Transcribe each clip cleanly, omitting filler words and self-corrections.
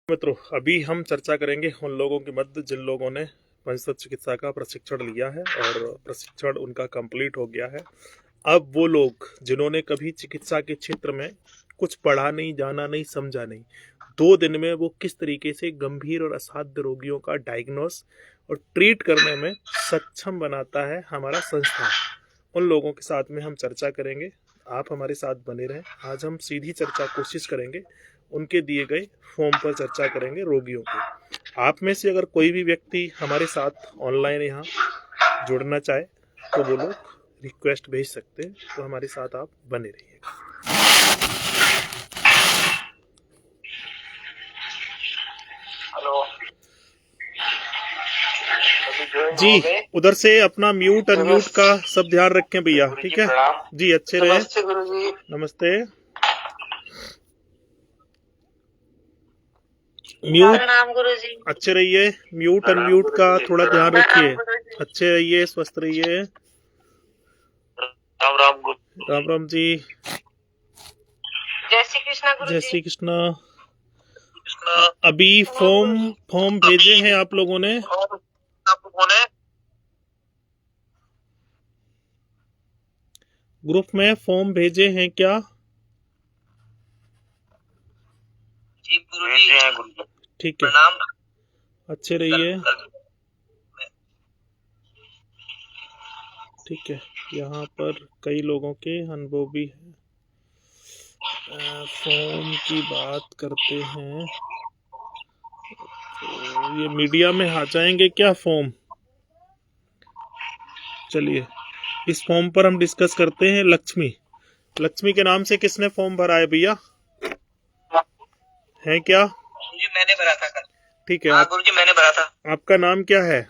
मित्रों, अभी हम चर्चा करेंगे उन लोगों के मध्य जिन लोगों ने पंचतत्व चिकित्सा का प्रशिक्षण लिया है और प्रशिक्षण उनका कंप्लीट हो गया है। अब वो लोग जिन्होंने कभी चिकित्सा के क्षेत्र में कुछ पढ़ा नहीं, जाना नहीं, समझा नहीं, 2 दिन में वो किस तरीके से गंभीर और असाध्य रोगियों का डायग्नोस और ट्रीट करने में सक्षम बनाता है हमारा संस्थान, उन लोगों के साथ में हम चर्चा करेंगे। आप हमारे साथ बने रहें। आज हम सीधी चर्चा कोशिश करेंगे, उनके दिए गए फॉर्म पर चर्चा करेंगे रोगियों की। आप में से अगर कोई भी व्यक्ति हमारे साथ ऑनलाइन यहाँ जुड़ना चाहे तो वो लोग रिक्वेस्ट भेज सकते हैं, तो हमारे साथ आप बने रहिएगा। हेलो जी, उधर से अपना म्यूट अनम्यूट का सब ध्यान रखें भैया, ठीक है जी। अच्छे रहे। नमस्ते गुरुजी। नमस्ते। म्यूट गुरुजी। अच्छे रहिए, म्यूट अनम्यूट का थोड़ा ध्यान रखिए। अच्छे रहिए, स्वस्थ रहिए। राम राम गुरु। राम राम जी। जय श्री कृष्णा गुरुजी। जय श्री कृष्णा। अभी फॉर्म भेजे हैं आप लोगों ने? ग्रुप में फॉर्म भेजे हैं क्या? जी गुरुजी। ठीक है, अच्छे रहिए। ठीक है, यहाँ पर कई लोगों के अनुभव भी है। फॉर्म की बात करते हैं तो ये मीडिया में आ जाएंगे क्या फॉर्म? चलिए, इस फॉर्म पर हम डिस्कस करते हैं। लक्ष्मी के नाम से किसने फॉर्म भरा है भैया? है क्या? जी मैंने भरा था कल। ठीक है। हाँ गुरुजी, मैंने भरा था। आपका नाम क्या है?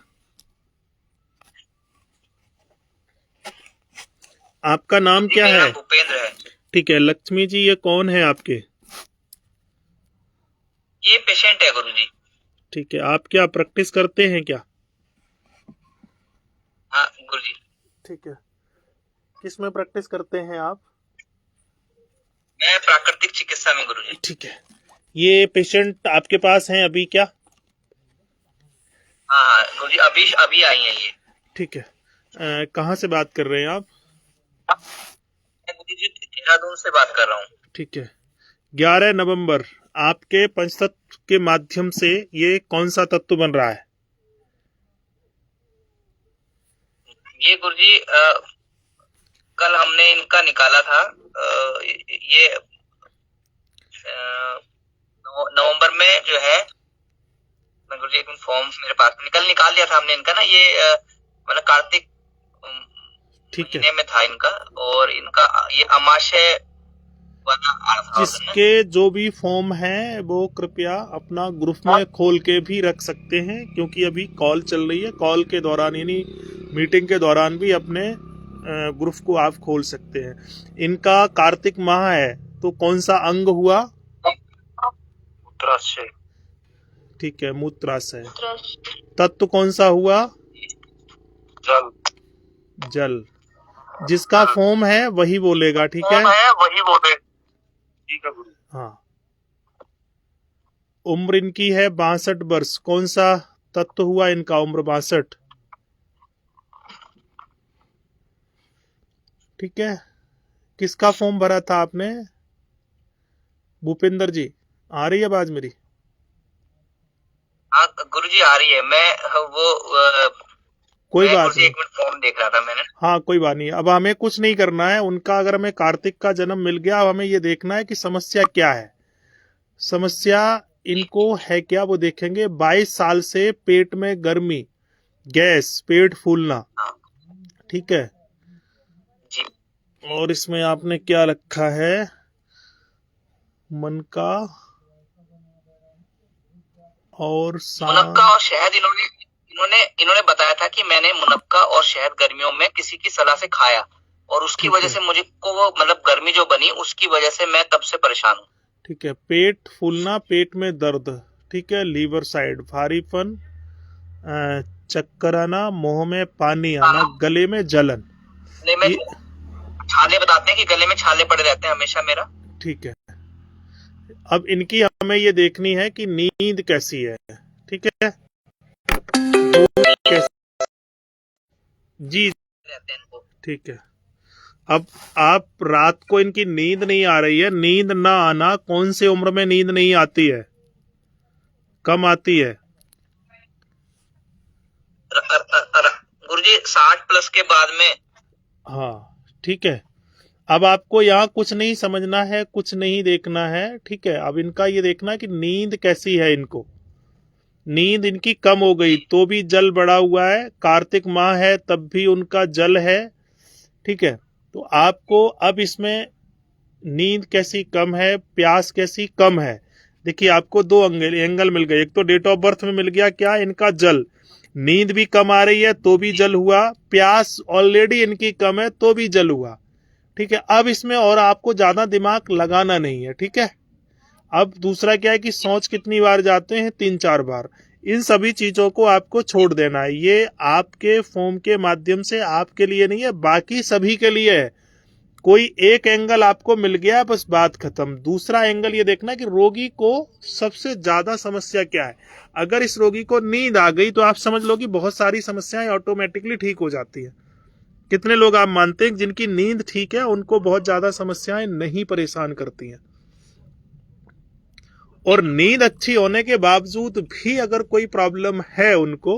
आपका नाम क्या है? भूपेंद्र है। ठीक है। लक्ष्मी जी, ये कौन है आपके? ये पेशेंट है गुरुजी। ठीक है। आप क्या प्रैक्टिस करते हैं क्या? हाँ गुरुजी। ठीक है। किस में प्रैक्टिस करते हैं आप? मैं प्राकृतिक चिकित्सा में गुरुजी। ठीक है। ये पेशेंट आपके पास हैं अभी क्या? हाँ गुरुजी, अभी आई है ये। ठीक है। कहाँ से बात कर रहे हैं आप? मैं गुरुजी देहरादून से बात कर रहा हूँ। ठीक है। 11 नवंबर आपके पंचतत्व के माध्यम से ये कौन सा तत्व बन रहा है? ये गुरुजी कल हमने इनका निकाला था। ये नवंबर में जो है, मैं गुरुजी एक फॉर्म मेरे पास निकाल लिया था हमने इनका ना। ये मतलब कार्तिक महीने में था इनका, और इनका ये अमाशय वाला। जिसके जो भी फॉर्म है वो कृपया अपना ग्रुप में खोल के भी रख सकते हैं, क्योंकि अभी कॉल चल रही है। कॉल के दौरान यानी मीटिंग के दौरान भी अपने ग्रुप को आप खोल सकते हैं। इनका कार्तिक माह है तो कौन सा अंग हुआ? मूत्राशय। ठीक है, मूत्राशय। तत्व कौन सा हुआ? जल। जिसका फॉर्म है वही बोलेगा, ठीक है? वही बोले। ठीक है गुरु। हाँ। उम्र इनकी है 62 वर्ष। कौन सा तत्व हुआ इनका? उम्र 62। ठीक है। किसका फॉर्म भरा था आपने? भूपेंद्र जी, आ रही है आवाज मेरी? हाँ गुरुजी, आ रही है। मैं वो कोई बात नहीं। एक मिनट फॉर्म देख रहा था मैंने। हाँ, कोई बात नहीं। अब हमें कुछ नहीं करना है उनका। अगर हमें कार्तिक का जन्म मिल गया, अब हमें ये देखना है कि समस्या क्या है। समस्या इनको है क्या वो देखेंगे। 22 साल से पेट में गर्मी, गैस, पेट फूलना, ठीक है? जी। और इसमें आपने क्या रखा है? मन का और मुनक्का और शहद। इन्होंने बताया था कि मैंने मुनक्का और शहद गर्मियों में किसी की सलाह से खाया, और उसकी वजह से मुझे को वो मतलब गर्मी जो बनी, उसकी वजह से मैं तब से परेशान हूँ। ठीक है। पेट फूलना, पेट में दर्द, ठीक है? लीवर साइड, भारीपन, चक्कर आना, मुंह में पानी आना, गले में जलन। गले में छाले बताते हैं कि गले में छाले पड़े रहते हैं हमेशा मेरा। ठीक है। अब इनकी हमें ये देखनी है कि नींद कैसी है, ठीक है। जी ठीक है। अब आप रात को इनकी नींद नहीं आ रही है, नींद ना आना कौन सी उम्र में नींद नहीं आती है, कम आती है? गुरुजी 60+ के बाद में। हाँ ठीक है। अब आपको यहाँ कुछ नहीं समझना है, कुछ नहीं देखना है, ठीक है। अब इनका ये देखना है कि नींद कैसी है इनको। नींद इनकी कम हो गई तो भी जल बढ़ा हुआ है, कार्तिक माह है तब भी उनका जल है, ठीक है। तो आपको अब इसमें नींद कैसी कम है, प्यास कैसी कम है, देखिए आपको दो एंगल मिल गए। एक तो डेट ऑफ बर्थ में मिल गया क्या, इनका जल, नींद भी कम आ रही है तो भी जल हुआ, प्यास ऑलरेडी इनकी कम है तो भी जल हुआ, ठीक है। अब इसमें और आपको ज्यादा दिमाग लगाना नहीं है, ठीक है। अब दूसरा क्या है कि सोच कितनी बार जाते हैं, 3-4 बार। इन सभी चीजों को आपको छोड़ देना है। ये आपके फॉर्म के माध्यम से आपके लिए नहीं है, बाकी सभी के लिए है। कोई एक एंगल आपको मिल गया, बस बात खत्म। दूसरा एंगल ये देखना कि रोगी को सबसे ज्यादा समस्या क्या है। अगर इस रोगी को नींद आ गई तो आप समझ लो कि बहुत सारी समस्याएं ऑटोमेटिकली ठीक हो जाती है। कितने लोग आप मानते हैं जिनकी नींद ठीक है, उनको बहुत ज्यादा समस्याएं नहीं परेशान करती हैं। और नींद अच्छी होने के बावजूद भी अगर कोई प्रॉब्लम है उनको,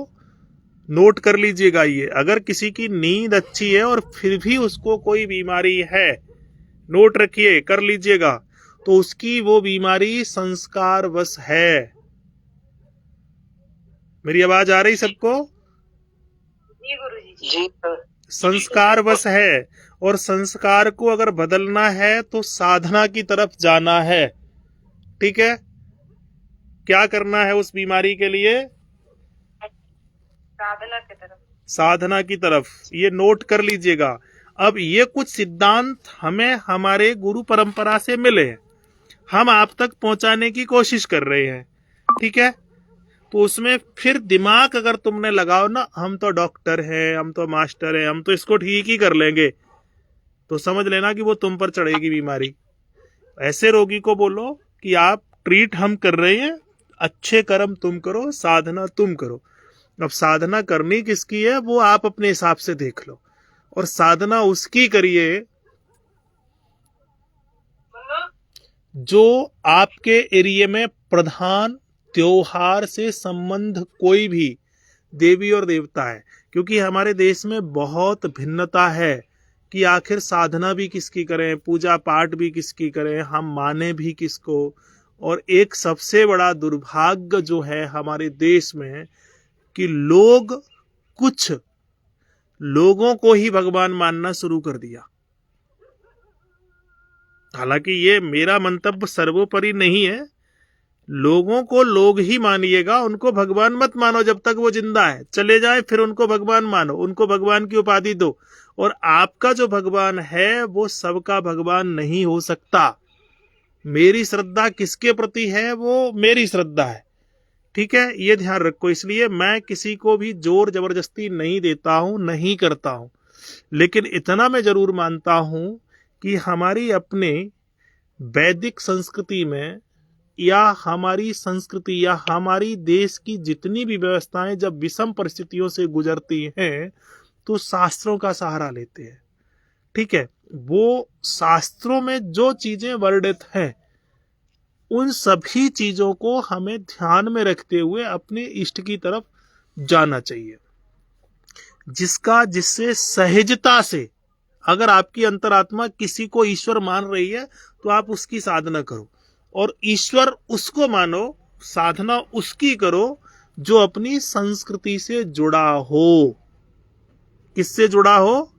नोट कर लीजिएगा ये, अगर किसी की नींद अच्छी है और फिर भी उसको कोई बीमारी है, नोट रखिए, कर लीजिएगा, तो उसकी वो बीमारी संस्कार वश है। मेरी आवाज आ रही सबको? जी गुरुजी जी संस्कार वश है, और संस्कार को अगर बदलना है तो साधना की तरफ जाना है, ठीक है। क्या करना है उस बीमारी के लिए? साधना की तरफ। साधना की तरफ, ये नोट कर लीजिएगा। अब ये कुछ सिद्धांत हमें हमारे गुरु परंपरा से मिले हैं, हम आप तक पहुंचाने की कोशिश कर रहे हैं, ठीक है। तो उसमें फिर दिमाग अगर तुमने लगाओ ना, हम तो डॉक्टर हैं, हम तो मास्टर हैं, हम तो इसको ठीक ही कर लेंगे, तो समझ लेना कि वो तुम पर चढ़ेगी बीमारी। ऐसे रोगी को बोलो कि आप ट्रीट हम कर रहे हैं, अच्छे कर्म तुम करो, साधना तुम करो। अब साधना करनी किसकी है वो आप अपने हिसाब से देख लो, और साधना उसकी करिए जो आपके एरिया में प्रधान त्योहार से संबंध कोई भी देवी और देवता है। क्योंकि हमारे देश में बहुत भिन्नता है कि आखिर साधना भी किसकी करें, पूजा पाठ भी किसकी करें, हम माने भी किसको। और एक सबसे बड़ा दुर्भाग्य जो है हमारे देश में कि कुछ लोगों को ही भगवान मानना शुरू कर दिया। हालांकि ये मेरा मंतव्य सर्वोपरि नहीं है, लोगों को लोग ही मानिएगा, उनको भगवान मत मानो जब तक वो जिंदा है। चले जाए फिर उनको भगवान मानो, उनको भगवान की उपाधि दो। और आपका जो भगवान है वो सबका भगवान नहीं हो सकता। मेरी श्रद्धा किसके प्रति है वो मेरी श्रद्धा है, ठीक है, ये ध्यान रखो। इसलिए मैं किसी को भी जोर जबरदस्ती नहीं देता हूं, नहीं करता हूं। लेकिन इतना मैं जरूर मानता हूं कि हमारी अपने वैदिक संस्कृति में या हमारी संस्कृति या हमारी देश की जितनी भी व्यवस्थाएं जब विषम परिस्थितियों से गुजरती हैं तो शास्त्रों का सहारा लेते हैं, ठीक है। वो शास्त्रों में जो चीजें वर्णित हैं उन सभी चीजों को हमें ध्यान में रखते हुए अपने इष्ट की तरफ जाना चाहिए, जिससे सहजता से, अगर आपकी अंतरात्मा किसी को ईश्वर मान रही है तो आप उसकी साधना करो, और ईश्वर उसको मानो, साधना उसकी करो जो अपनी संस्कृति से जुड़ा हो। किससे जुड़ा हो?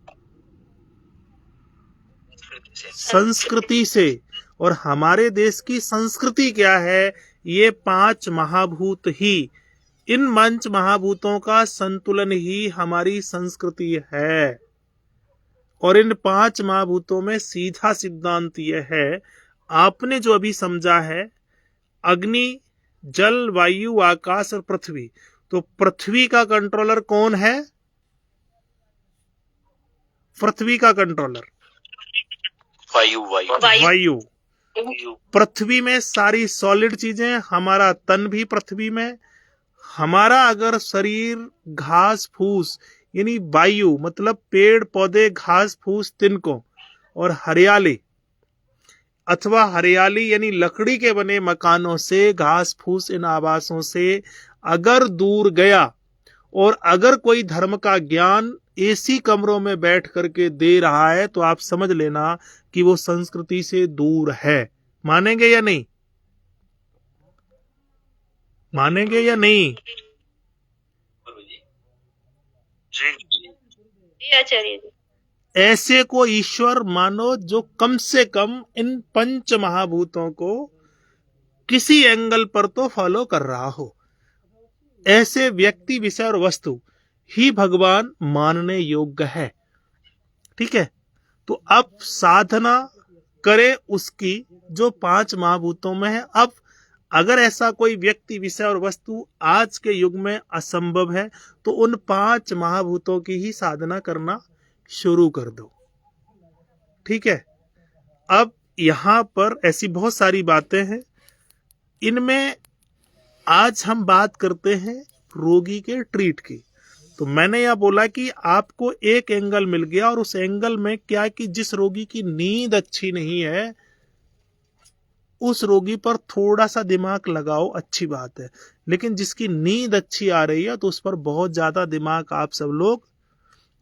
संस्कृति से। और हमारे देश की संस्कृति क्या है? ये 5 महाभूत ही, इन 5 महाभूतों का संतुलन ही हमारी संस्कृति है। और इन 5 महाभूतों में सीधा सिद्धांत यह है, आपने जो अभी समझा है, अग्नि, जल, वायु, आकाश और पृथ्वी। तो पृथ्वी का कंट्रोलर कौन है? पृथ्वी का कंट्रोलर वायु। वायु। पृथ्वी में सारी सॉलिड चीजें, हमारा तन भी पृथ्वी में, हमारा अगर शरीर घास फूस यानी वायु मतलब पेड़ पौधे घास फूस तिनकों और हरियाली अथवा हरियाली यानी लकड़ी के बने मकानों से, घास फूस इन आवासों से अगर दूर गया और अगर कोई धर्म का ज्ञान एसी कमरों में बैठ करके दे रहा है तो आप समझ लेना कि वो संस्कृति से दूर है। मानेंगे या नहीं? मानेंगे या नहीं? जी आचार्य जी। ऐसे को ईश्वर मानो जो कम से कम इन पंच महाभूतों को किसी एंगल पर तो फॉलो कर रहा हो। ऐसे व्यक्ति विषय और वस्तु ही भगवान मानने योग्य है। ठीक है, तो अब साधना करे उसकी जो पांच महाभूतों में है। अब अगर ऐसा कोई व्यक्ति विषय और वस्तु आज के युग में असंभव है तो उन पांच महाभूतों की ही साधना करना शुरू कर दो। ठीक है, अब यहां पर ऐसी बहुत सारी बातें हैं, इनमें आज हम बात करते हैं रोगी के ट्रीट की। तो मैंने यह बोला कि आपको एक एंगल मिल गया और उस एंगल में क्या कि जिस रोगी की नींद अच्छी नहीं है उस रोगी पर थोड़ा सा दिमाग लगाओ, अच्छी बात है, लेकिन जिसकी नींद अच्छी आ रही है तो उस पर बहुत ज्यादा दिमाग आप सब लोग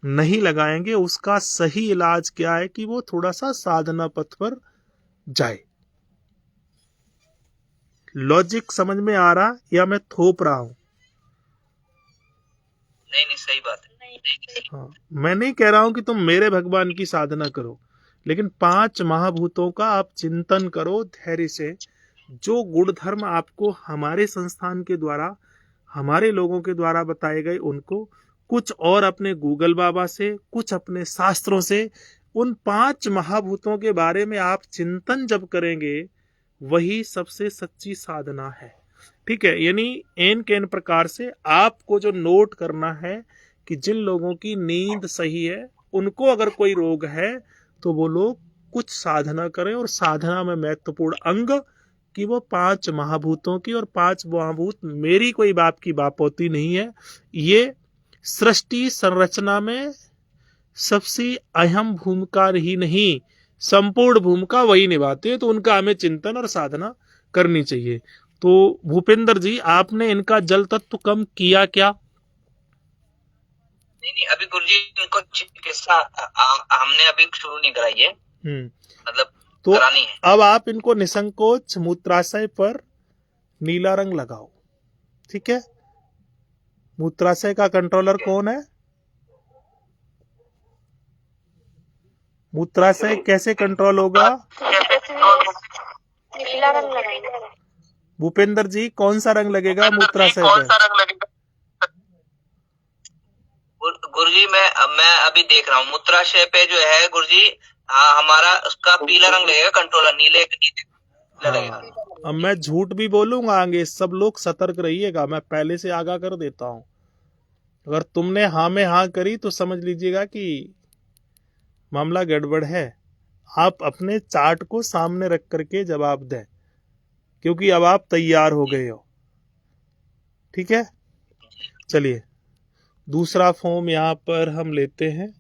नहीं लगाएंगे। उसका सही इलाज क्या है कि वो थोड़ा सा साधना पथ पर जाए। लॉजिक समझ में आ रहा या मैं थोप रहा हूं? नहीं सही बात है। हाँ, मैं नहीं कह रहा हूं कि तुम मेरे भगवान की साधना करो, लेकिन पांच महाभूतों का आप चिंतन करो धैर्य से। जो गुण धर्म आपको हमारे संस्थान के द्वारा, हमारे लोगों के द्वारा बताए गए, उनको कुछ और अपने गूगल बाबा से, कुछ अपने शास्त्रों से, उन पांच महाभूतों के बारे में आप चिंतन जब करेंगे वही सबसे सच्ची साधना है। ठीक है, यानी एन के एन प्रकार से आपको जो नोट करना है कि जिन लोगों की नींद सही है उनको अगर कोई रोग है तो वो लोग कुछ साधना करें। और साधना में महत्वपूर्ण अंग कि वो पांच महाभूतों की, और पांच महाभूत मेरी कोई बाप की बापोती नहीं है, ये सृष्टि संरचना में सबसे अहम भूमिका ही नहीं संपूर्ण भूमिका वही निभाते हैं, तो उनका हमें चिंतन और साधना करनी चाहिए। तो भूपेंद्र जी, आपने इनका जल तत्व कम किया क्या? नहीं अभी गुरुजी इनको चिकित्सा हमने अभी शुरू नहीं कराई है, मतलब तो करानी है। अब आप इनको निसंकोच मूत्राशय पर नीला रंग लगाओ। ठीक है, मूत्राशय का कंट्रोलर कौन है? मूत्राशय कैसे कंट्रोल होगा? नीला रंग लगाएंगे। भूपेंद्र जी, कौन सा रंग लगेगा मूत्राशय पे? गुरुजी मैं अभी देख रहा हूँ मूत्राशय पे जो है गुरुजी, हाँ हमारा उसका पीला रंग लगेगा, कंट्रोलर नीले लगेगा। अब मैं झूठ भी बोलूंगा आगे, सब लोग सतर्क रहिएगा, मैं पहले से आगाह कर देता हूँ। अगर तुमने हाँ में हाँ करी तो समझ लीजिएगा कि मामला गड़बड़ है। आप अपने चार्ट को सामने रख करके जवाब दें, क्योंकि अब आप तैयार हो गए हो। ठीक है, चलिए दूसरा फॉर्म यहाँ पर हम लेते हैं।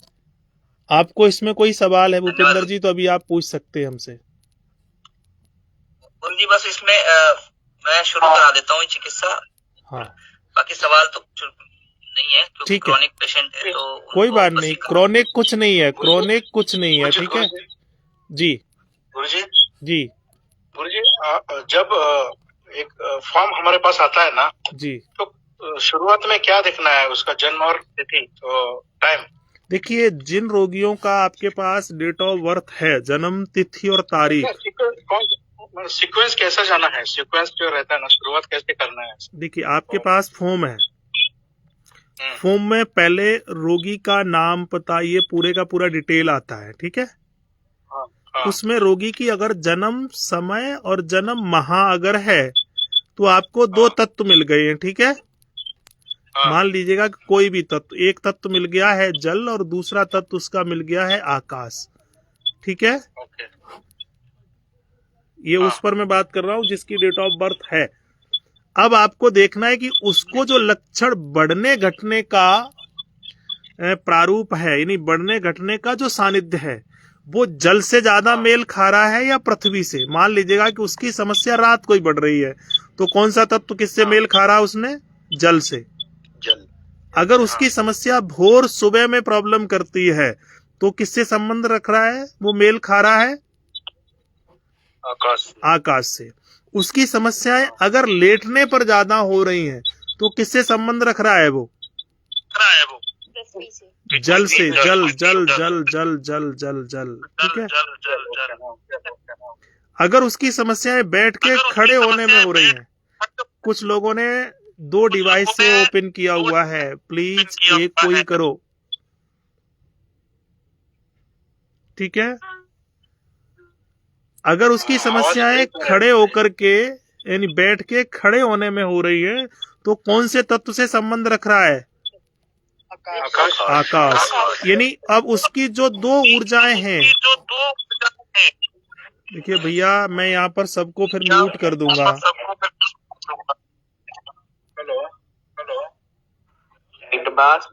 आपको इसमें कोई सवाल है भूपेंद्र जी तो अभी आप पूछ सकते हैं हमसे। गुरुजी बस इसमें मैं शुरू करा देता हूँ चिकित्सा। हाँ, बाकी सवाल तो नहीं है, ठीक है, क्रॉनिक पेशेंट है तो कोई बात नहीं, क्रॉनिक कुछ नहीं है, क्रॉनिक कुछ नहीं है। ठीक है जी गुरुजी जी गुरुजी, जब एक फॉर्म हमारे पास आता है ना जी, तो शुरुआत में क्या देखना है? उसका जन्म और तिथि, तो टाइम। देखिए, जिन रोगियों का आपके पास डेट ऑफ बर्थ है, जन्म तिथि और तारीख, सीक्वेंस कैसा जाना है? सीक्वेंस जो रहता है ना, शुरुआत कैसे करना है? देखिए आपके पास फॉर्म है, फॉर्म में पहले रोगी का नाम, पता, ये पूरे का पूरा डिटेल आता है। ठीक है, उसमें रोगी की अगर जन्म समय और जन्म माह अगर है तो आपको दो तत्व मिल गए हैं। ठीक है, मान लीजिएगा कि कोई भी तत्व, एक तत्व मिल गया है जल और दूसरा तत्व उसका मिल गया है आकाश। ठीक है, ये उस पर मैं बात कर रहा हूं जिसकी डेट ऑफ बर्थ है। अब आपको देखना है कि उसको जो लक्षण बढ़ने घटने का प्रारूप है, यानी बढ़ने घटने का जो सानिध्य है, वो जल से ज्यादा मेल खा रहा है या पृथ्वी से। मान लीजिएगा कि उसकी समस्या रात को ही बढ़ रही है, तो कौन सा तत्व किससे मेल खा रहा है उसने? जल से। जल। अगर उसकी समस्या भोर सुबह में प्रॉब्लम करती है तो किससे संबंध रख रहा है? वो मेल खा रहा है आकाश से। उसकी समस्याएं अगर लेटने पर ज्यादा हो रही हैं तो किससे संबंध रख रहा है वो? पृथ्वी से। जल से। जल जल जल जल जल जल जल। ठीक है। अगर उसकी समस्याएं बैठ के खड़े होने में हो रही हैं, कुछ लोगों ने 2 डिवाइस से ओपन किया हुआ है, प्लीज एक कोई करो। ठीक है। अगर उसकी समस्याएं खड़े होकर के यानी बैठ के खड़े होने में हो रही है तो कौन से तत्व से संबंध रख रहा है? आकाश। यानी अब उसकी जो 2 ऊर्जाएं हैं, देखिए भैया मैं यहाँ पर सबको फिर म्यूट कर दूंगा। हेलो हेलो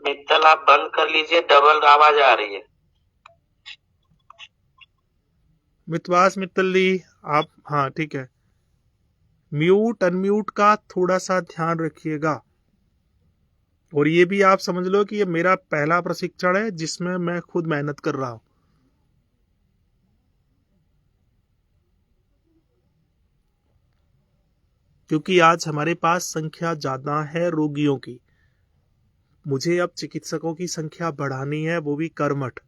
मित्तल आप बंद कर लीजिए, डबल आवाज आ रही है। मितवास मित्तली आप, हाँ ठीक है, म्यूट अनम्यूट का थोड़ा सा ध्यान रखिएगा। और ये भी आप समझ लो कि ये मेरा पहला प्रशिक्षण है जिसमें मैं खुद मेहनत कर रहा हूं। क्योंकि आज हमारे पास संख्या ज्यादा है रोगियों की, मुझे अब चिकित्सकों की संख्या बढ़ानी है, वो भी कर्मठ।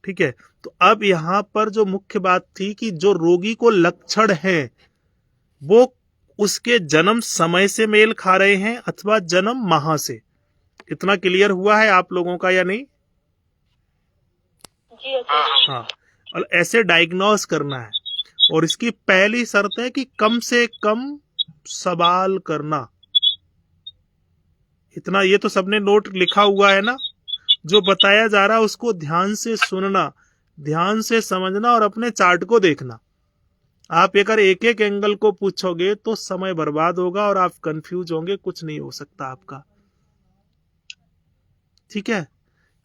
ठीक है। तो अब यहां पर जो मुख्य बात थी कि जो रोगी को लक्षण है वो उसके जन्म समय से मेल खा रहे हैं अथवा जन्म माह से। इतना क्लियर हुआ है आप लोगों का या नहीं? जी आचार्य। हाँ। और ऐसे डायग्नोस करना है। और इसकी पहली शर्त है कि कम से कम सवाल करना। इतना ये तो सबने नोट लिखा हुआ है ना? जो बताया जा रहा है उसको ध्यान से सुनना, ध्यान से समझना और अपने चार्ट को देखना। आप अगर एक एक एंगल को पूछोगे तो समय बर्बाद होगा और आप कंफ्यूज होंगे, कुछ नहीं हो सकता आपका। ठीक है।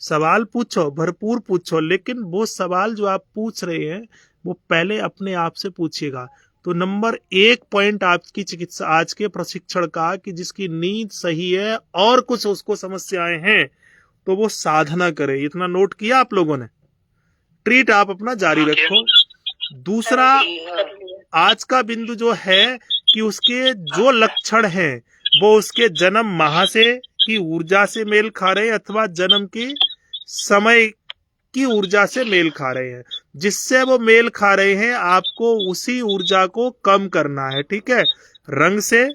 सवाल पूछो, भरपूर पूछो, लेकिन वो सवाल जो आप पूछ रहे हैं वो पहले अपने आप से पूछिएगा। तो नंबर 1 पॉइंट आपकी चिकित्सा आज के प्रशिक्षण का कि जिसकी नींद सही है और कुछ उसको समस्याएं हैं तो वो साधना करे। इतना नोट किया आप लोगों ने? ट्रीट आप अपना जारी रखो। दूसरा आज का बिंदु जो है कि उसके जो लक्षण हैं वो उसके जन्म माह से की ऊर्जा से मेल खा रहे हैं अथवा जन्म की समय की ऊर्जा से मेल खा रहे हैं। जिससे वो मेल खा रहे हैं आपको उसी ऊर्जा को कम करना है। ठीक है। रंग से,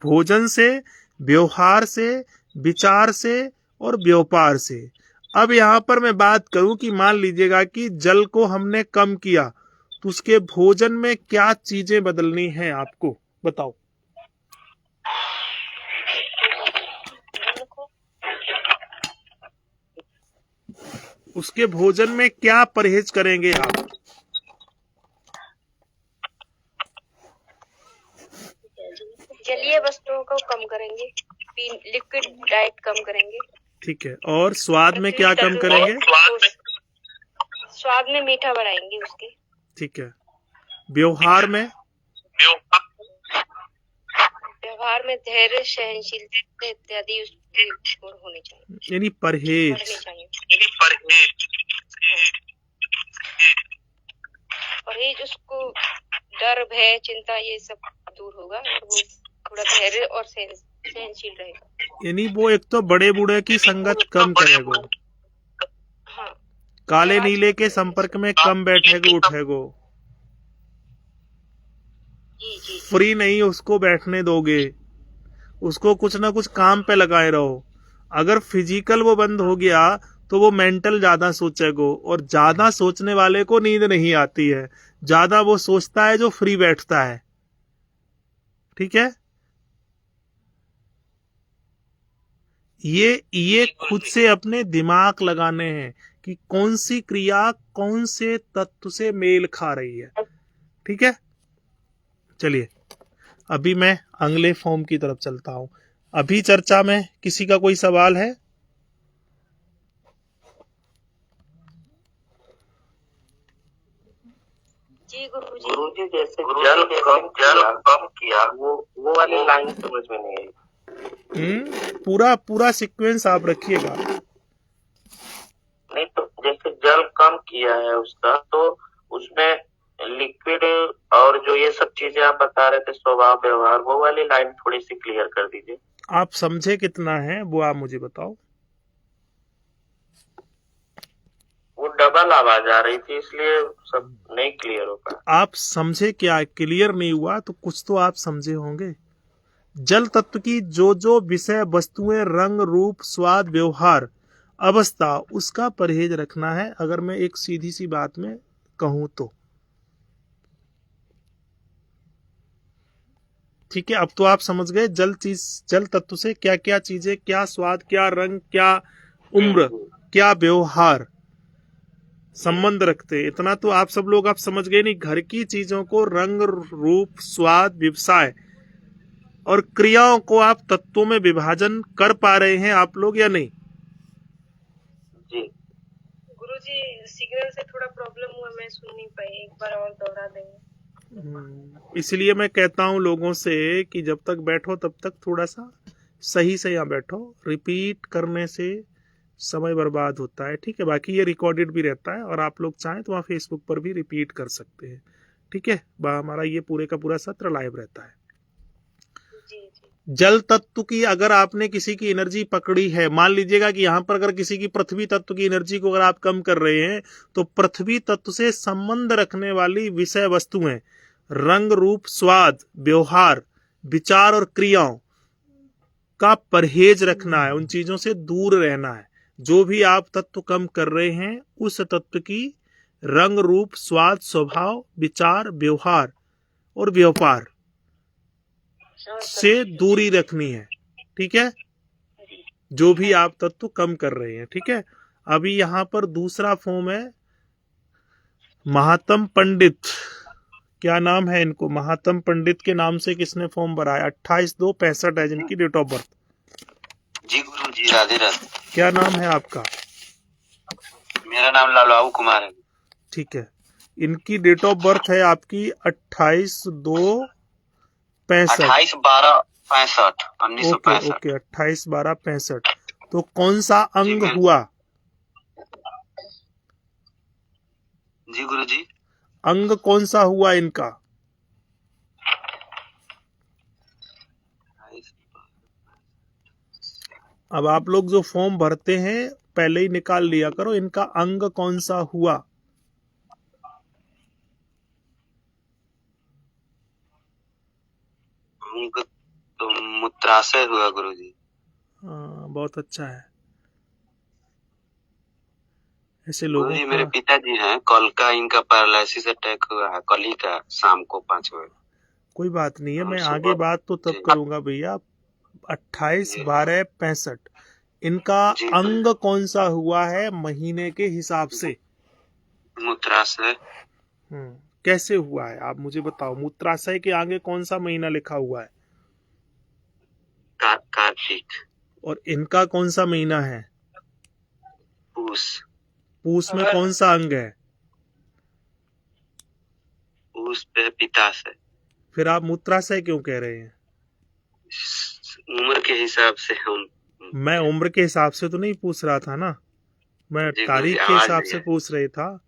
भोजन से, व्यवहार से, विचार से और व्यापार से। अब यहाँ पर मैं बात करूं कि मान लीजिएगा कि जल को हमने कम किया तो उसके भोजन में क्या चीजें बदलनी है आपको, बताओ। उसके भोजन में क्या परहेज करेंगे आप? जलीय वस्तुओं को कम करेंगे, लिक्विड डाइट कम करेंगे। ठीक है। और स्वाद में क्या कम करेंगे? स्वाद में मीठा बढ़ाएंगे उसके। ठीक है। व्यवहार में? व्यवहार में धैर्य, सहनशीलता इत्यादि उसके गुण होने चाहिए, यानी परहेज। परहेज उसको डर, भय, चिंता ये सब दूर होगा और वो थोड़ा धैर्य और सहनशील रहेगा। यानी वो एक तो बड़े बूढ़े की संगत कम करेगो। हाँ। काले नीले के संपर्क में कम बैठेगो उठेगो। जी। फ्री नहीं उसको बैठने दोगे, उसको कुछ ना कुछ काम पे लगाए रहो। अगर फिजिकल वो बंद हो गया तो वो मेंटल ज्यादा सोचेगो, और ज्यादा सोचने वाले को नींद नहीं आती है। ज्यादा वो सोचता है जो फ्री बैठता है। ठीक है। ये खुद से अपने दिमाग लगाने हैं कि कौन सी क्रिया कौन से तत्व से मेल खा रही है। ठीक है। चलिए अभी मैं अगले फॉर्म की तरफ चलता हूं। अभी चर्चा में किसी का कोई सवाल है? जी गुरुजी। गुरुजी जैसे जल कम किया वो वाली लाइन समझ में नहीं आई। पूरा सीक्वेंस आप रखिएगा। नहीं तो जैसे जल कम किया है उसका, तो उसमें लिक्विड और जो ये सब चीजें आप बता रहे थे स्वभाव व्यवहार, वो वाली लाइन थोड़ी सी क्लियर कर दीजिए। आप समझे कितना है वो आप मुझे बताओ। वो डबल आवाज आ रही थी इसलिए सब नहीं क्लियर हो पाया। आप समझे क्या? क्लियर नहीं हुआ तो कुछ तो आप समझे होंगे। जल तत्व की जो विषय वस्तुएं, रंग, रूप, स्वाद, व्यवहार, अवस्था, उसका परहेज रखना है। अगर मैं एक सीधी सी बात में कहूं तो ठीक है। अब तो आप समझ गए जल तत्व से क्या क्या चीजें, क्या स्वाद, क्या रंग, क्या उम्र, क्या व्यवहार संबंध रखते। इतना तो आप सब लोग आप समझ गए। नहीं, घर की चीजों को रंग, रूप, स्वाद, व्यवसाय और क्रियाओं को आप तत्वों में विभाजन कर पा रहे हैं आप लोग या नहीं? जी गुरुजी सिग्नल से थोड़ा प्रॉब्लम हुआ, मैं सुन नहीं पाई, एक बार और दोहरा देंगे। इसलिए मैं कहता हूं लोगों से कि जब तक बैठो तब तक थोड़ा सा सही से यहाँ बैठो। रिपीट करने से समय बर्बाद होता है, ठीक है। बाकी ये रिकॉर्डेड भी रहता है और आप लोग चाहें तो वहाँ फेसबुक पर भी रिपीट कर सकते हैं, ठीक है। हमारा ये पूरे का पूरा सत्र लाइव रहता है। जल तत्व की अगर आपने किसी की एनर्जी पकड़ी है, मान लीजिएगा कि यहाँ पर अगर किसी की पृथ्वी तत्व की एनर्जी को अगर आप कम कर रहे हैं, तो पृथ्वी तत्व से संबंध रखने वाली विषय वस्तुएं, रंग, रूप, स्वाद, व्यवहार, विचार और क्रियाओं का परहेज रखना है। उन चीजों से दूर रहना है। जो भी आप तत्व कम कर रहे हैं, उस तत्व की रंग, रूप, स्वाद, स्वभाव, विचार, व्यवहार और व्यापार से दूरी रखनी है, ठीक है। जो भी आप तत्व कम कर रहे हैं, ठीक है। अभी यहाँ पर दूसरा फॉर्म है महात्म पंडित। क्या नाम है इनको? महात्म पंडित के नाम से किसने फॉर्म भरा है? 28/2/65 है जिनकी डेट ऑफ बर्थ। जी गुरु जी, राधे राधे। क्या नाम है आपका? मेरा नाम लालबाबू कुमार है। ठीक है। इनकी डेट ऑफ बर्थ है आपकी 28/2/65। 28/12/65 1965। ओके 28/12/65। तो कौन सा अंग हुआ? जी गुरु जी, अंग कौन सा हुआ इनका? अब आप लोग जो फॉर्म भरते हैं पहले ही निकाल लिया करो, इनका अंग कौन सा हुआ? तो मूत्राशय हुआ गुरु जी। बहुत अच्छा है। ऐसे लोगों जी का मेरे पिताजी हैं, कल का इनका पैरालिसिस अटैक हुआ है, कल ही का शाम को 5 बजे। कोई बात नहीं है, मैं सुबह आगे बात तो तब करूंगा भैया। 28/12/65 इनका अंग कौन सा हुआ है महीने के हिसाब से? मूत्राशय। कैसे हुआ है आप मुझे बताओ। मूत्राशय के आगे कौन सा महीना लिखा हुआ है? कार्तिक। और इनका कौन सा महीना है? पूस। पूस में कौन सा अंग है? पूस पे पिताशय। फिर आप मूत्राशय क्यों कह रहे हैं? उम्र के हिसाब से हम। मैं उम्र के हिसाब से तो नहीं पूछ रहा था ना, मैं तारीख के हिसाब से पूछ रही था।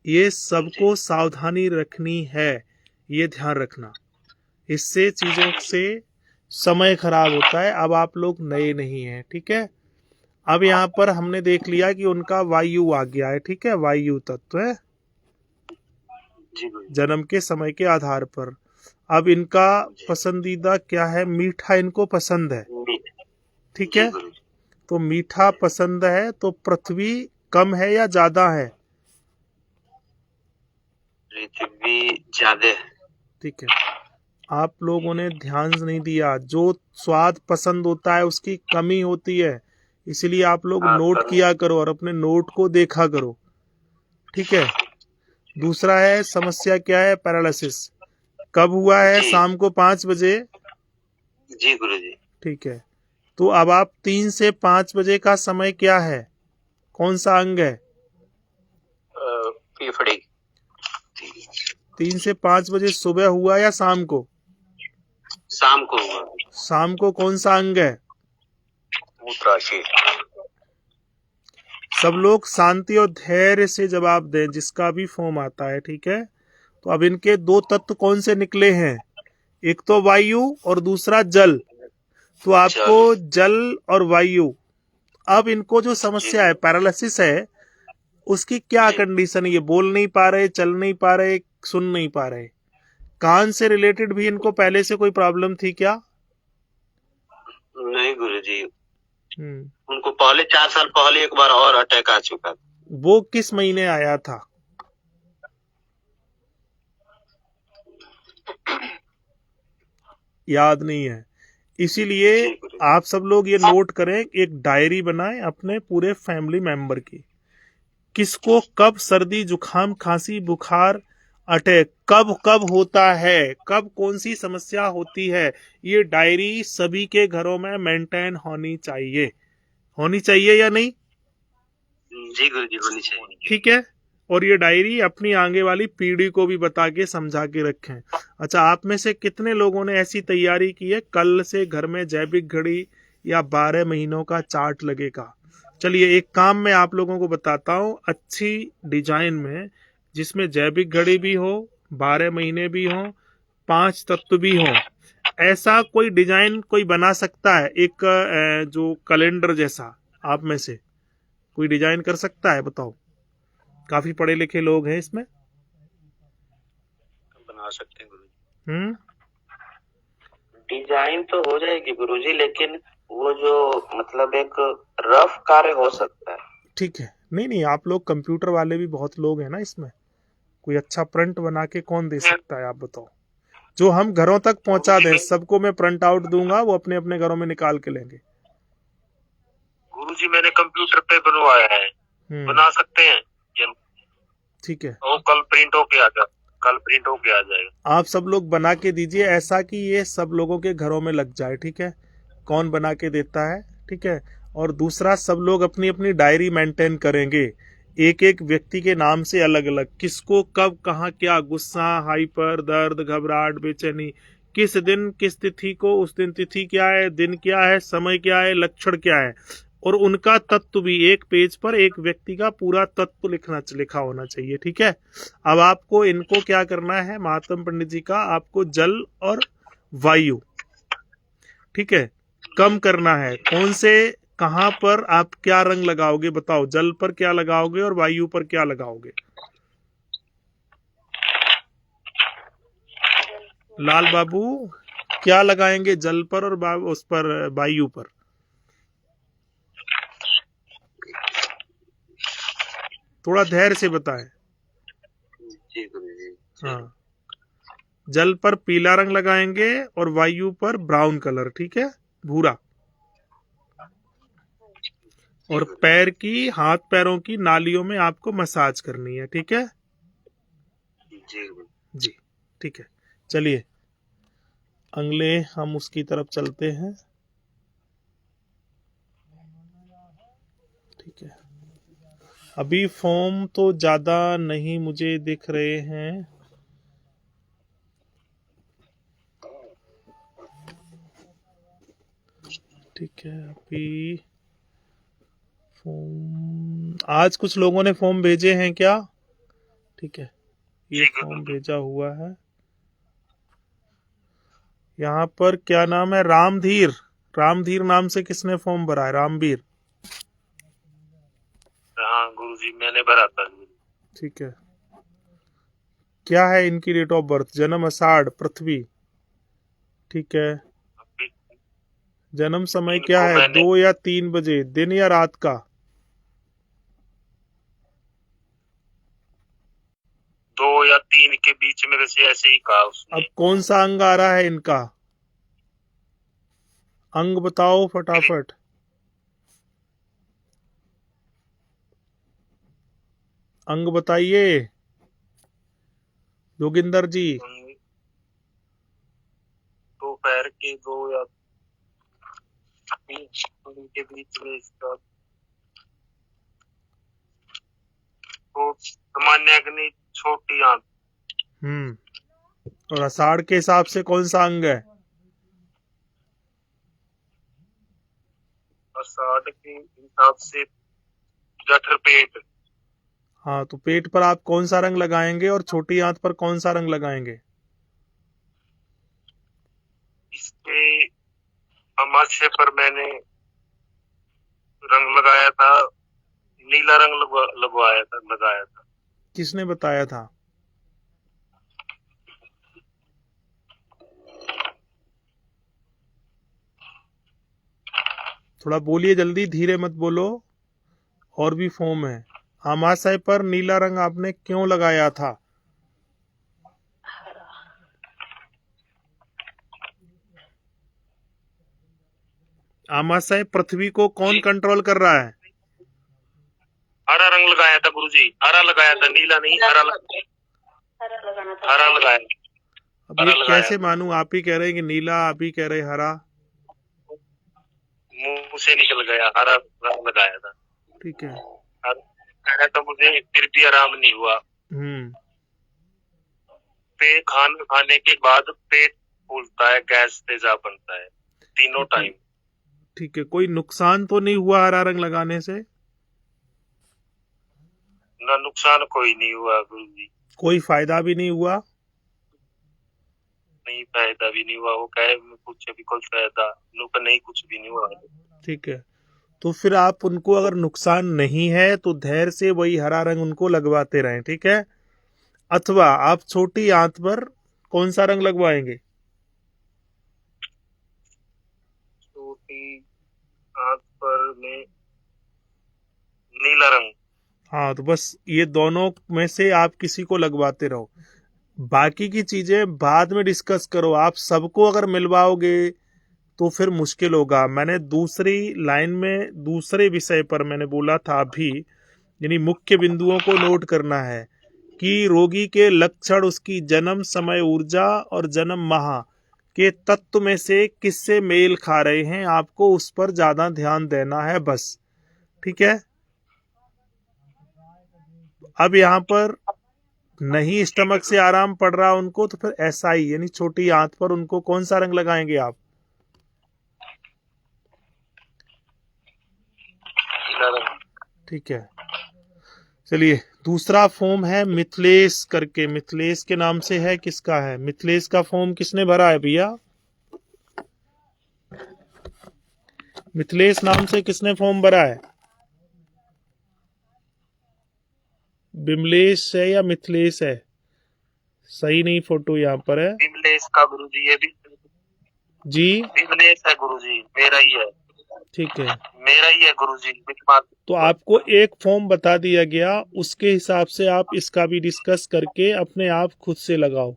ये सबको सावधानी रखनी है, ये ध्यान रखना। इससे चीजों से समय खराब होता है। अब आप लोग नए नहीं हैं, ठीक है। अब यहाँ पर हमने देख लिया कि उनका वायु आ गया है, ठीक है। वायु तत्व है जन्म के समय के आधार पर। अब इनका पसंदीदा क्या है? मीठा इनको पसंद है, ठीक है। तो मीठा पसंद है तो पृथ्वी कम है या ज्यादा है? पृथ्वी ज्यादा है, ठीक है। आप लोगों ने ध्यान नहीं दिया। जो स्वाद पसंद होता है उसकी कमी होती है, इसलिए आप लोग नोट किया करो और अपने नोट को देखा करो, ठीक है। दूसरा है समस्या क्या है? पैरालिसिस। कब हुआ है? जी। शाम को 5 बजे। जी गुरुजी। ठीक है, तो अब आप 3 से 5 बजे का समय क्या है? कौन सा अंग है? पीफड़ी। 3 से 5 बजे सुबह हुआ या शाम को? शाम को हुआ। शाम को कौन सा अंग है? मूत्राशय। सब लोग शांति और धैर्य से जवाब दें जिसका भी फॉर्म आता है, ठीक है? तो अब इनके 2 तत्व कौन से निकले हैं? एक तो वायु और दूसरा जल। तो आपको जल और वायु, अब इनको जो समस्या है, पैरालिसिस है, उसकी क्या कंडीशन है? ये बोल नहीं पा रहे, चल नहीं पा रहे, सुन नहीं पा रहे। कान से रिलेटेड भी इनको पहले से कोई प्रॉब्लम थी क्या? नहीं गुरुजी, हम्म। उनको पहले 4 साल पहले एक बार और अटैक आ चुका था। वो किस महीने आया था? याद नहीं है। इसीलिए आप सब लोग ये नोट करें, एक डायरी बनाएं अपने पूरे फैमिली मेंबर की, किसको कब सर्दी जुकाम खांसी बुखार अटैक कब कब होता है, कब कौन सी समस्या होती है, ये डायरी सभी के घरों में मेंटेन होनी चाहिए। होनी चाहिए या नहीं? जी गुरुजी, होनी चाहिए। ठीक है, और ये डायरी अपनी आगे वाली पीढ़ी को भी बता के समझा के रखें। अच्छा, आप में से कितने लोगों ने ऐसी तैयारी की है कल से घर में जैविक घड़ी या 12 महीनों का चार्ट लगेगा? चलिए एक काम मैं आप लोगों को बताता हूँ, अच्छी डिजाइन में, जिसमें जैविक घड़ी भी हो, 12 महीने भी हो, 5 तत्व भी हो, ऐसा कोई डिजाइन कोई बना सकता है? एक जो कैलेंडर जैसा, आप में से कोई डिजाइन कर सकता है? बताओ, काफी पढ़े लिखे लोग हैं इसमें। बना सकते हैं गुरुजी। डिजाइन तो हो जाएगी गुरुजी, लेकिन वो जो मतलब एक रफ कार्य हो सकता है। ठीक है, नहीं नहीं, आप लोग कंप्यूटर वाले भी बहुत लोग हैं ना इसमें, कोई अच्छा प्रिंट बना के कौन दे सकता है? आप बताओ, जो हम घरों तक पहुंचा दें, सबको मैं प्रिंट आउट दूंगा, वो अपने अपने घरों में निकाल के लेंगे। गुरुजी मैंने कंप्यूटर पे बनवाया है, बना सकते हैं। ठीक है, वो कल प्रिंट होके आ जाएगा। आप सब लोग बना के दीजिए, ऐसा कि ये सब लोगों के घरों में लग जाए। ठीक है, कौन बना के देता है? ठीक है, और दूसरा, सब लोग अपनी अपनी डायरी मेंटेन करेंगे, एक एक व्यक्ति के नाम से अलग अलग, किसको कब कहाँ क्या, गुस्सा, हाइपर, दर्द, घबराहट, बेचैनी, किस दिन किस तिथि को, उस दिन तिथि क्या है, दिन क्या है, समय क्या है, लक्षण क्या है, और उनका तत्व भी एक पेज पर एक व्यक्ति का पूरा तत्व लिखा होना चाहिए। ठीक है, अब आपको इनको क्या करना है, महात्मा पंडित जी का, आपको जल और वायु, ठीक है, कम करना है। कौन से, कहां पर आप क्या रंग लगाओगे? बताओ, जल पर क्या लगाओगे और वायु पर क्या लगाओगे? लाल बाबू, क्या लगाएंगे जल पर और उस पर, वायु पर? थोड़ा धैर्य से बताएं। जी गुरुजी। हाँ, जल पर पीला रंग लगाएंगे और वायु पर ब्राउन कलर, ठीक है, भूरा। और पैर की, हाथ पैरों की नालियों में आपको मसाज करनी है। ठीक है जी, ठीक है। चलिए अगले हम उसकी तरफ चलते हैं। ठीक है, अभी फॉर्म तो ज्यादा नहीं मुझे दिख रहे हैं। ठीक है, अभी फॉर्म, आज कुछ लोगों ने फॉर्म भेजे हैं क्या? ठीक है, ये फॉर्म भेजा हुआ है। यहाँ पर क्या नाम है? रामधीर। रामधीर नाम से किसने फॉर्म भरा है? रामवीर। हाँ गुरुजी, मैंने भरा था। ठीक है, क्या है इनकी डेट ऑफ बर्थ? जन्म आषाढ़ पृथ्वी। ठीक है, जन्म समय क्या है? 2 या 3 बजे, दिन या रात का? 2 या 3 के बीच में, वैसे ऐसे ही कहा उसने। अब कौन सा अंग आ रहा है इनका? अंग बताओ फटाफट। अंग बताइए योगिंदर जी। के 2 या 3 के बीच में इसका तो सामान्य अग्नि छोटी आंत। और आषाढ़ के हिसाब से कौन सा अंग है? आषाढ़ के हिसाब से जठर पेट। हाँ, तो पेट पर आप कौन सा रंग लगाएंगे और छोटी आंत पर कौन सा रंग लगाएंगे? इसके अमाशय पर मैंने रंग लगाया था, नीला रंग लगाया था। किसने बताया था? थोड़ा बोलिए जल्दी, धीरे मत बोलो, और भी फॉर्म है। अमाशय पर नीला रंग आपने क्यों लगाया था? अमाशय पृथ्वी को कौन कंट्रोल कर रहा है? हरा रंग लगाया था गुरुजी, हरा लगाया था, नीला नहीं, हरा लगाया। अब ये कैसे मानूं? आप ही कह रहे हैं कि नीला, आप ही कह रहे हरा। मुंह से निकल गया, हरा रंग लगाया था। ठीक है, तो मुझे फिर भी आराम नहीं हुआ। खाना खाने के बाद पेट फूलता है, गैस तेजाब बनता है, तीनों टाइम। ठीक है, कोई नुकसान तो नहीं हुआ हरा रंग लगाने से? ना नुकसान कोई नहीं हुआ गुरुजी। कोई फायदा भी नहीं हुआ? नहीं, फायदा भी नहीं हुआ। वो कहे कुछ भी कोई फायदा नहीं, कुछ भी नहीं हुआ। ठीक है, तो फिर आप उनको अगर नुकसान नहीं है तो धैर्य से वही हरा रंग उनको लगवाते रहें, ठीक है? अथवा आप छोटी आंत पर कौन सा रंग लगवाएंगे? छोटी आंत पर में नीला रंग। हाँ, तो बस ये दोनों में से आप किसी को लगवाते रहो, बाकी की चीजें बाद में डिस्कस करो। आप सबको अगर मिलवाओगे तो फिर मुश्किल होगा। मैंने दूसरी लाइन में दूसरे विषय पर मैंने बोला था अभी, यानी मुख्य बिंदुओं को नोट करना है कि रोगी के लक्षण उसकी जन्म समय ऊर्जा और जन्म माह के तत्व में से किससे मेल खा रहे हैं, आपको उस पर ज्यादा ध्यान देना है बस, ठीक है? अब यहाँ पर नहीं स्टमक से आराम पड़ रहा उनको, तो फिर ऐसा ही यानी छोटी आंत पर उनको कौन सा रंग लगाएंगे आप? ठीक है, चलिए दूसरा फॉर्म है मिथिलेश करके। मिथिलेश के नाम से है, किसका है? मिथिलेश का फॉर्म किसने भरा है भैया? मिथिलेश नाम से किसने फॉर्म भरा है? बिमलेश है या मिथिलेश है? सही नहीं, फोटो यहाँ पर है बिमलेश का गुरुजी। ये भी जी बिमलेश है गुरुजी, मेरा ही है। ठीक है, मेरा ही है गुरुजी। तो आपको एक फॉर्म बता दिया गया, उसके हिसाब से आप इसका भी डिस्कस करके अपने आप खुद से लगाओ।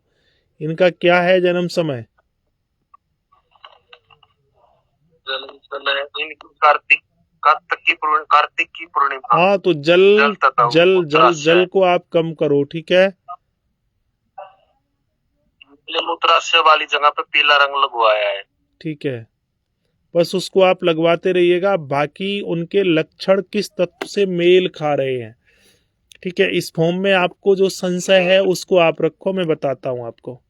इनका क्या है जन्म समय? जन्म समय कार्तिक की पूर्णिमा। हाँ, तो जल को आप कम करो, ठीक है? मूत्राशय वाली जगह पे पीला रंग लगवाया है। ठीक है, बस उसको आप लगवाते रहिएगा। बाकी उनके लक्षण किस तत्व से मेल खा रहे हैं, ठीक है? इस फॉर्म में आपको जो संशय है उसको आप रखो, मैं बताता हूँ आपको।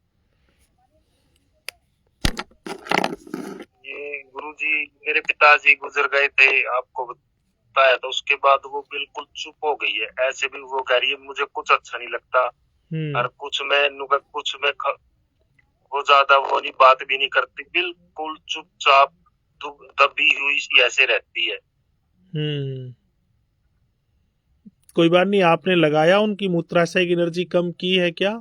ये गुरुजी मेरे पिताजी गुजर गए थे, आपको बताया था। उसके बाद वो बिल्कुल चुप हो गई है। ऐसे भी वो कह रही है मुझे कुछ अच्छा नहीं लगता, और कुछ में वो ज्यादा वो नहीं, बात भी नहीं करती, बिल्कुल चुपचाप दबी हुई ऐसे रहती है। कोई बात नहीं, आपने लगाया, उनकी मूत्राशय की एनर्जी कम की है क्या?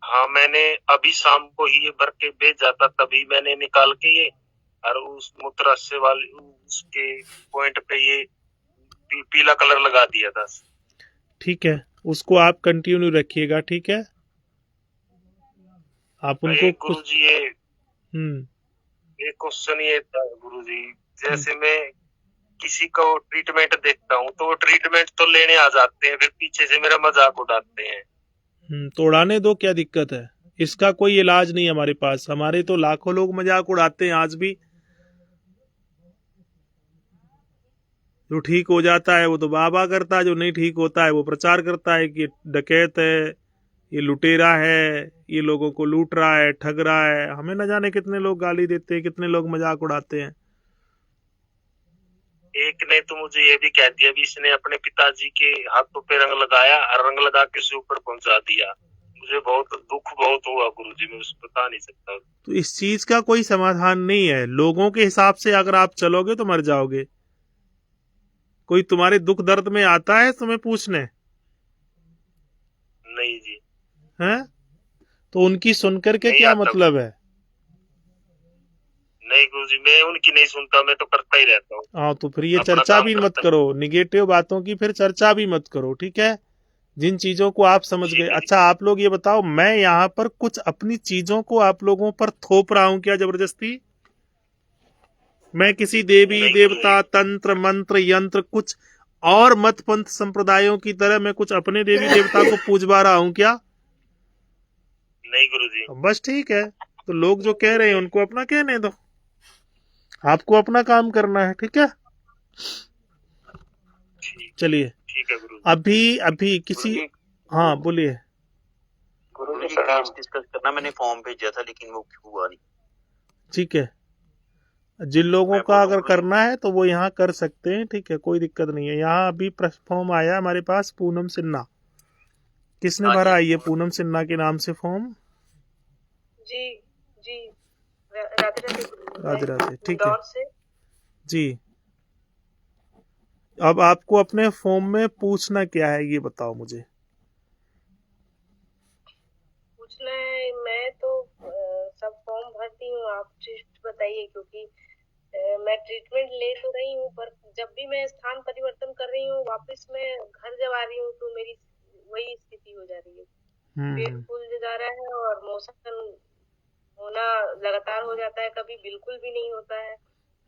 हाँ, मैंने अभी शाम को ही ये भर के भेजा था, तभी मैंने निकाल के ये और उस मूत्राशय वाले उसके पॉइंट पे ये पीला कलर लगा दिया था। ठीक है, उसको आप कंटिन्यू रखिएगा, ठीक है? आप उनको गुरुजी एक क्वेश्चन ये था गुरुजी, जैसे मैं किसी को ट्रीटमेंट देखता हूँ तो वो ट्रीटमेंट तो लेने आ जाते हैं, फिर पीछे से मेरा मजाक उड़ाते हैं। तो उड़ाने दो, क्या दिक्कत है? इसका कोई इलाज नहीं हमारे पास। हमारे तो लाखों लोग मजाक उड़ाते हैं आज भी। जो ठीक हो जाता है वो तो बाबा करता है, जो नहीं ठीक होता है वो प्रचार करता है कि डकैत है, ये लुटेरा है, ये लोगों को लूट रहा है, ठग रहा है। हमें न जाने कितने लोग गाली देते हैं, कितने लोग मजाक उड़ाते हैं। एक ने तो मुझे ये भी कह दिया भी इसने अपने पिताजी के हाथों पे रंग लगाया और रंग लगा के उसे ऊपर पहुंचा दिया। मुझे बहुत दुख बहुत हुआ गुरुजी, मैं उसे बता नहीं सकता। तो इस चीज का कोई समाधान नहीं है। लोगों के हिसाब से अगर आप चलोगे तो मर जाओगे। कोई तुम्हारे दुख दर्द में आता है तुम्हें पूछने? नहीं जी। हैं? तो उनकी सुनकर के क्या मतलब है? नहीं गुरुजी, मैं उनकी नहीं सुनता, मैं तो करता ही रहता हूँ। हाँ, तो फिर ये चर्चा भी मत करो, निगेटिव बातों की फिर चर्चा भी मत करो, ठीक है? जिन चीजों को आप समझ गए। अच्छा, आप लोग ये बताओ, मैं यहाँ पर कुछ अपनी चीजों को आप लोगों पर थोप रहा हूँ क्या जबरदस्ती? मैं किसी देवी देवता, तंत्र मंत्र यंत्र कुछ और मत पंथ संप्रदायों की तरह मैं कुछ अपने देवी देवता को पूजवा रहा हूँ क्या? नहीं गुरुजी। बस ठीक है, तो लोग जो कह रहे हैं उनको अपना कहने दो, आपको अपना काम करना है, ठीक है? चलिए, ठीक है गुरुजी। अभी किसी, हाँ बोलिए। गुरुजी केस डिस्कस करना, मैंने फॉर्म भेजा था लेकिन वो हुआ नहीं। ठीक है, जिन लोगों का अगर करना है तो वो यहाँ कर सकते हैं, ठीक है, कोई दिक्कत नहीं है। यहाँ अभी फॉर्म आया हमारे पास, पूनम सिन्हा। किसने भरा है ये पूनम सिन्हा के नाम से फॉर्म? जी जी, राधे राधे, ठीक है जी। अब आपको अपने फॉर्म में पूछना क्या है ये बताओ मुझे। पूछना है, मैं तो सब फॉर्म भरती हूँ, आप just बताइए, क्योंकि मैं ट्रीटमेंट ले तो रही हूँ, पर जब भी मैं स्थान परिवर्तन कर रही हूँ, वापस मैं घर जब आ रही हूँ तो मेरी वही स्थिति हो जा रही है। पेट फूल जा रहा है और मोशन होना लगातार हो जाता है, कभी बिल्कुल भी नहीं होता है।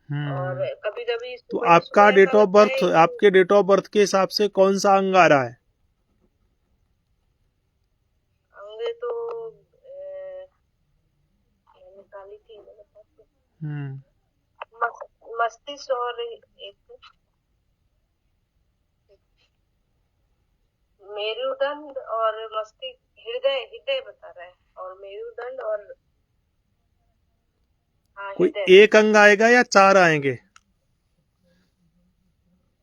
और कभी कभी तो आपका डेट ऑफ बर्थ, आपके डेट ऑफ बर्थ के हिसाब से कौन सा अंग आ रहा है? अंग तो निकाली थी मस्तिष्क और एक मेरुदंड और मस्तिष्क, हृदय बता रहा है, और मेरुदंड और कोई एक अंग आएगा या 4 आएंगे?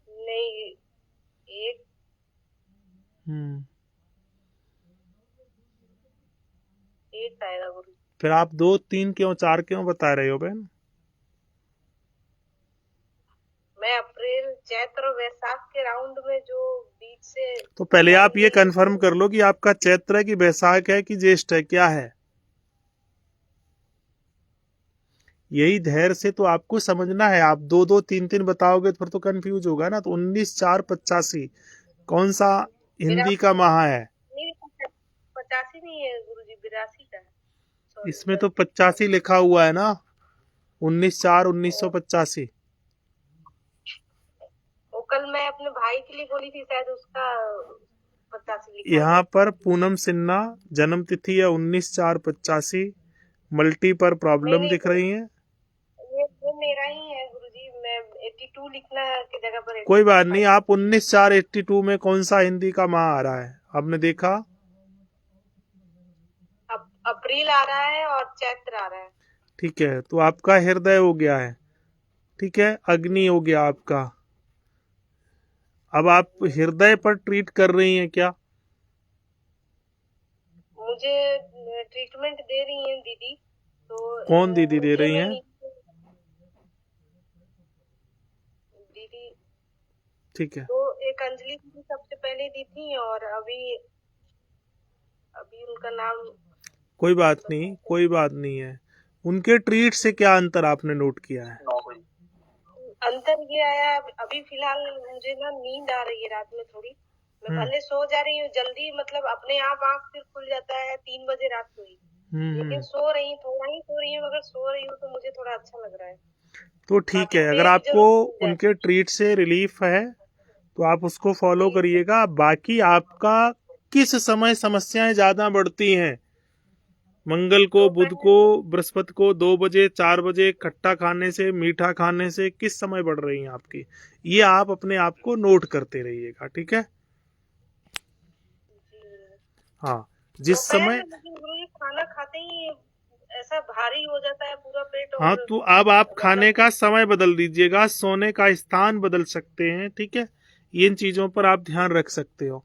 नहीं, एक। एक आएगा गुरु। फिर आप 2, 3 क्यों 4 क्यों बता रहे हो बहन? मैं अप्रैल, चैत्र और वैशाख के राउंड में जो बीच से, तो पहले आप ये कंफर्म कर लो कि आपका चैत्र है कि वैशाख है कि ज्येष्ठ है, क्या है? यही धैर्य से तो आपको समझना है। आप 2, 2, 3, 3 बताओगे तो फिर तो कंफ्यूज होगा ना। तो 19/4/85 कौन सा हिंदी का माह है? 85 नहीं है गुरुजी, 82 का है। इसमें तो 85 लिखा हुआ है ना, 19/4/1985। वो कल मैं अपने भाई के लिए बोली थी, शायद उसका 85 लिखा। यहाँ पर पूनम सिन्हा जन्म तिथि है 19/4/85। मल्टी पर प्रॉब्लम दिख रही है। ये मेरा ही है गुरुजी, मैं 82 लिखना की जगह पर कोई बात नहीं। आप 19/4/82 में कौन सा हिंदी का माह आ रहा है आपने देखा? अप्रैल आ रहा है और चैत्र आ रहा है। ठीक है, तो आपका हृदय हो गया है, ठीक है, अग्नि हो गया आपका। अब आप हृदय पर ट्रीट कर रही हैं क्या? मुझे ट्रीटमेंट दे रही हैं दीदी। तो कौन दीदी दे रही हैं? दीदी, ठीक है। तो एक अंजलि दीदी सबसे पहले दी थी, और अभी उनका नाम, कोई बात नहीं, कोई बात नहीं है। उनके ट्रीट से क्या अंतर आपने नोट किया है? अंतर ये आया, अभी फिलहाल मुझे ना नींद आ रही है रात में थोड़ी। मैं भले सो जा रही हूँ जल्दी, मतलब अपने आप आँख फिर खुल जाता है 3 बजे रात को ही, लेकिन सो रही थोड़ा ही सो रही हूँ, अगर सो रही हूँ तो मुझे थोड़ा अच्छा लग रहा है। तो ठीक है, अगर आपको उनके ट्रीट से रिलीफ है तो आप उसको फॉलो करिएगा। बाकी आपका किस समय समस्याएं ज्यादा बढ़ती हैं मंगल को, बुध को, बृहस्पति को 2 बजे 4 बजे खट्टा खाने से, मीठा खाने से किस समय बढ़ रही हैं आपकी, ये आप अपने आप को नोट करते रहिएगा, ठीक है। हाँ, जिस समय गुरुजी खाना खाते ही ऐसा भारी हो जाता है पूरा पेट। हाँ, तो अब आप खाने का समय बदल दीजिएगा, सोने का स्थान बदल सकते हैं, ठीक है। इन चीजों पर आप ध्यान रख सकते हो।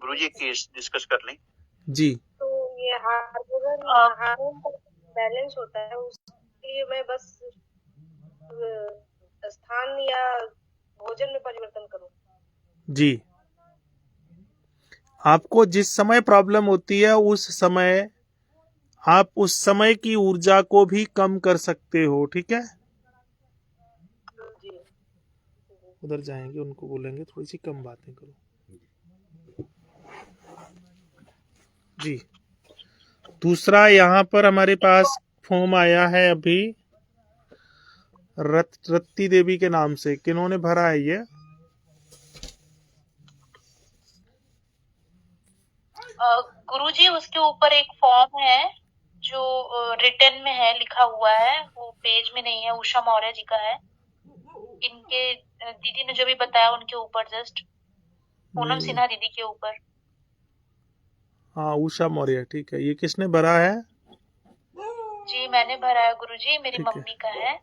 गुरुजी केस डिस्कस कर लें जी। तो ये हार्मोन का बैलेंस होता है, उसके लिए मैं बस स्थान या भोजन में परिवर्तन करूं। जी, आपको जिस समय प्रॉब्लम होती है उस समय आप उस समय की ऊर्जा को भी कम कर सकते हो, ठीक है। उधर जाएंगे, उनको बोलेंगे थोड़ी सी कम बातें करो। जी, दूसरा यहाँ पर हमारे पास फॉर्म आया है अभी रत्ती देवी के नाम से, किन्होंने भरा है ये? गुरुजी उसके ऊपर एक फॉर्म है जो रिटन में है, लिखा हुआ है, वो पेज में नहीं है, उषा मौर्य जी का है। इनके दीदी ने जो भी बताया उनके ऊपर, जस्ट पूनम सिन्हा दीदी के ऊपर। हाँ, उषा मौर्य, ठीक है। ये किसने भरा है? जी मैंने भरा है गुरुजी, मेरी मम्मी का है।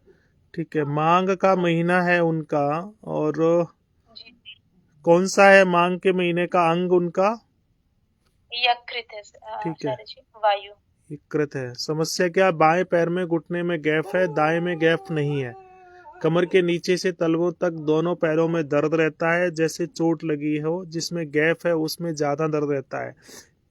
ठीक है, मांग का महीना है उनका, और जी। कौन सा है मांग के महीने का अंग उनका? यकृत है। ठीक है, वायु यकृत है। समस्या क्या? बाएं पैर में घुटने में गैप है, दाएं में गैप नहीं है। कमर के नीचे से तलवों तक दोनों पैरों में दर्द रहता है, जैसे चोट लगी हो। जिसमें गैप है उसमें ज्यादा दर्द रहता है।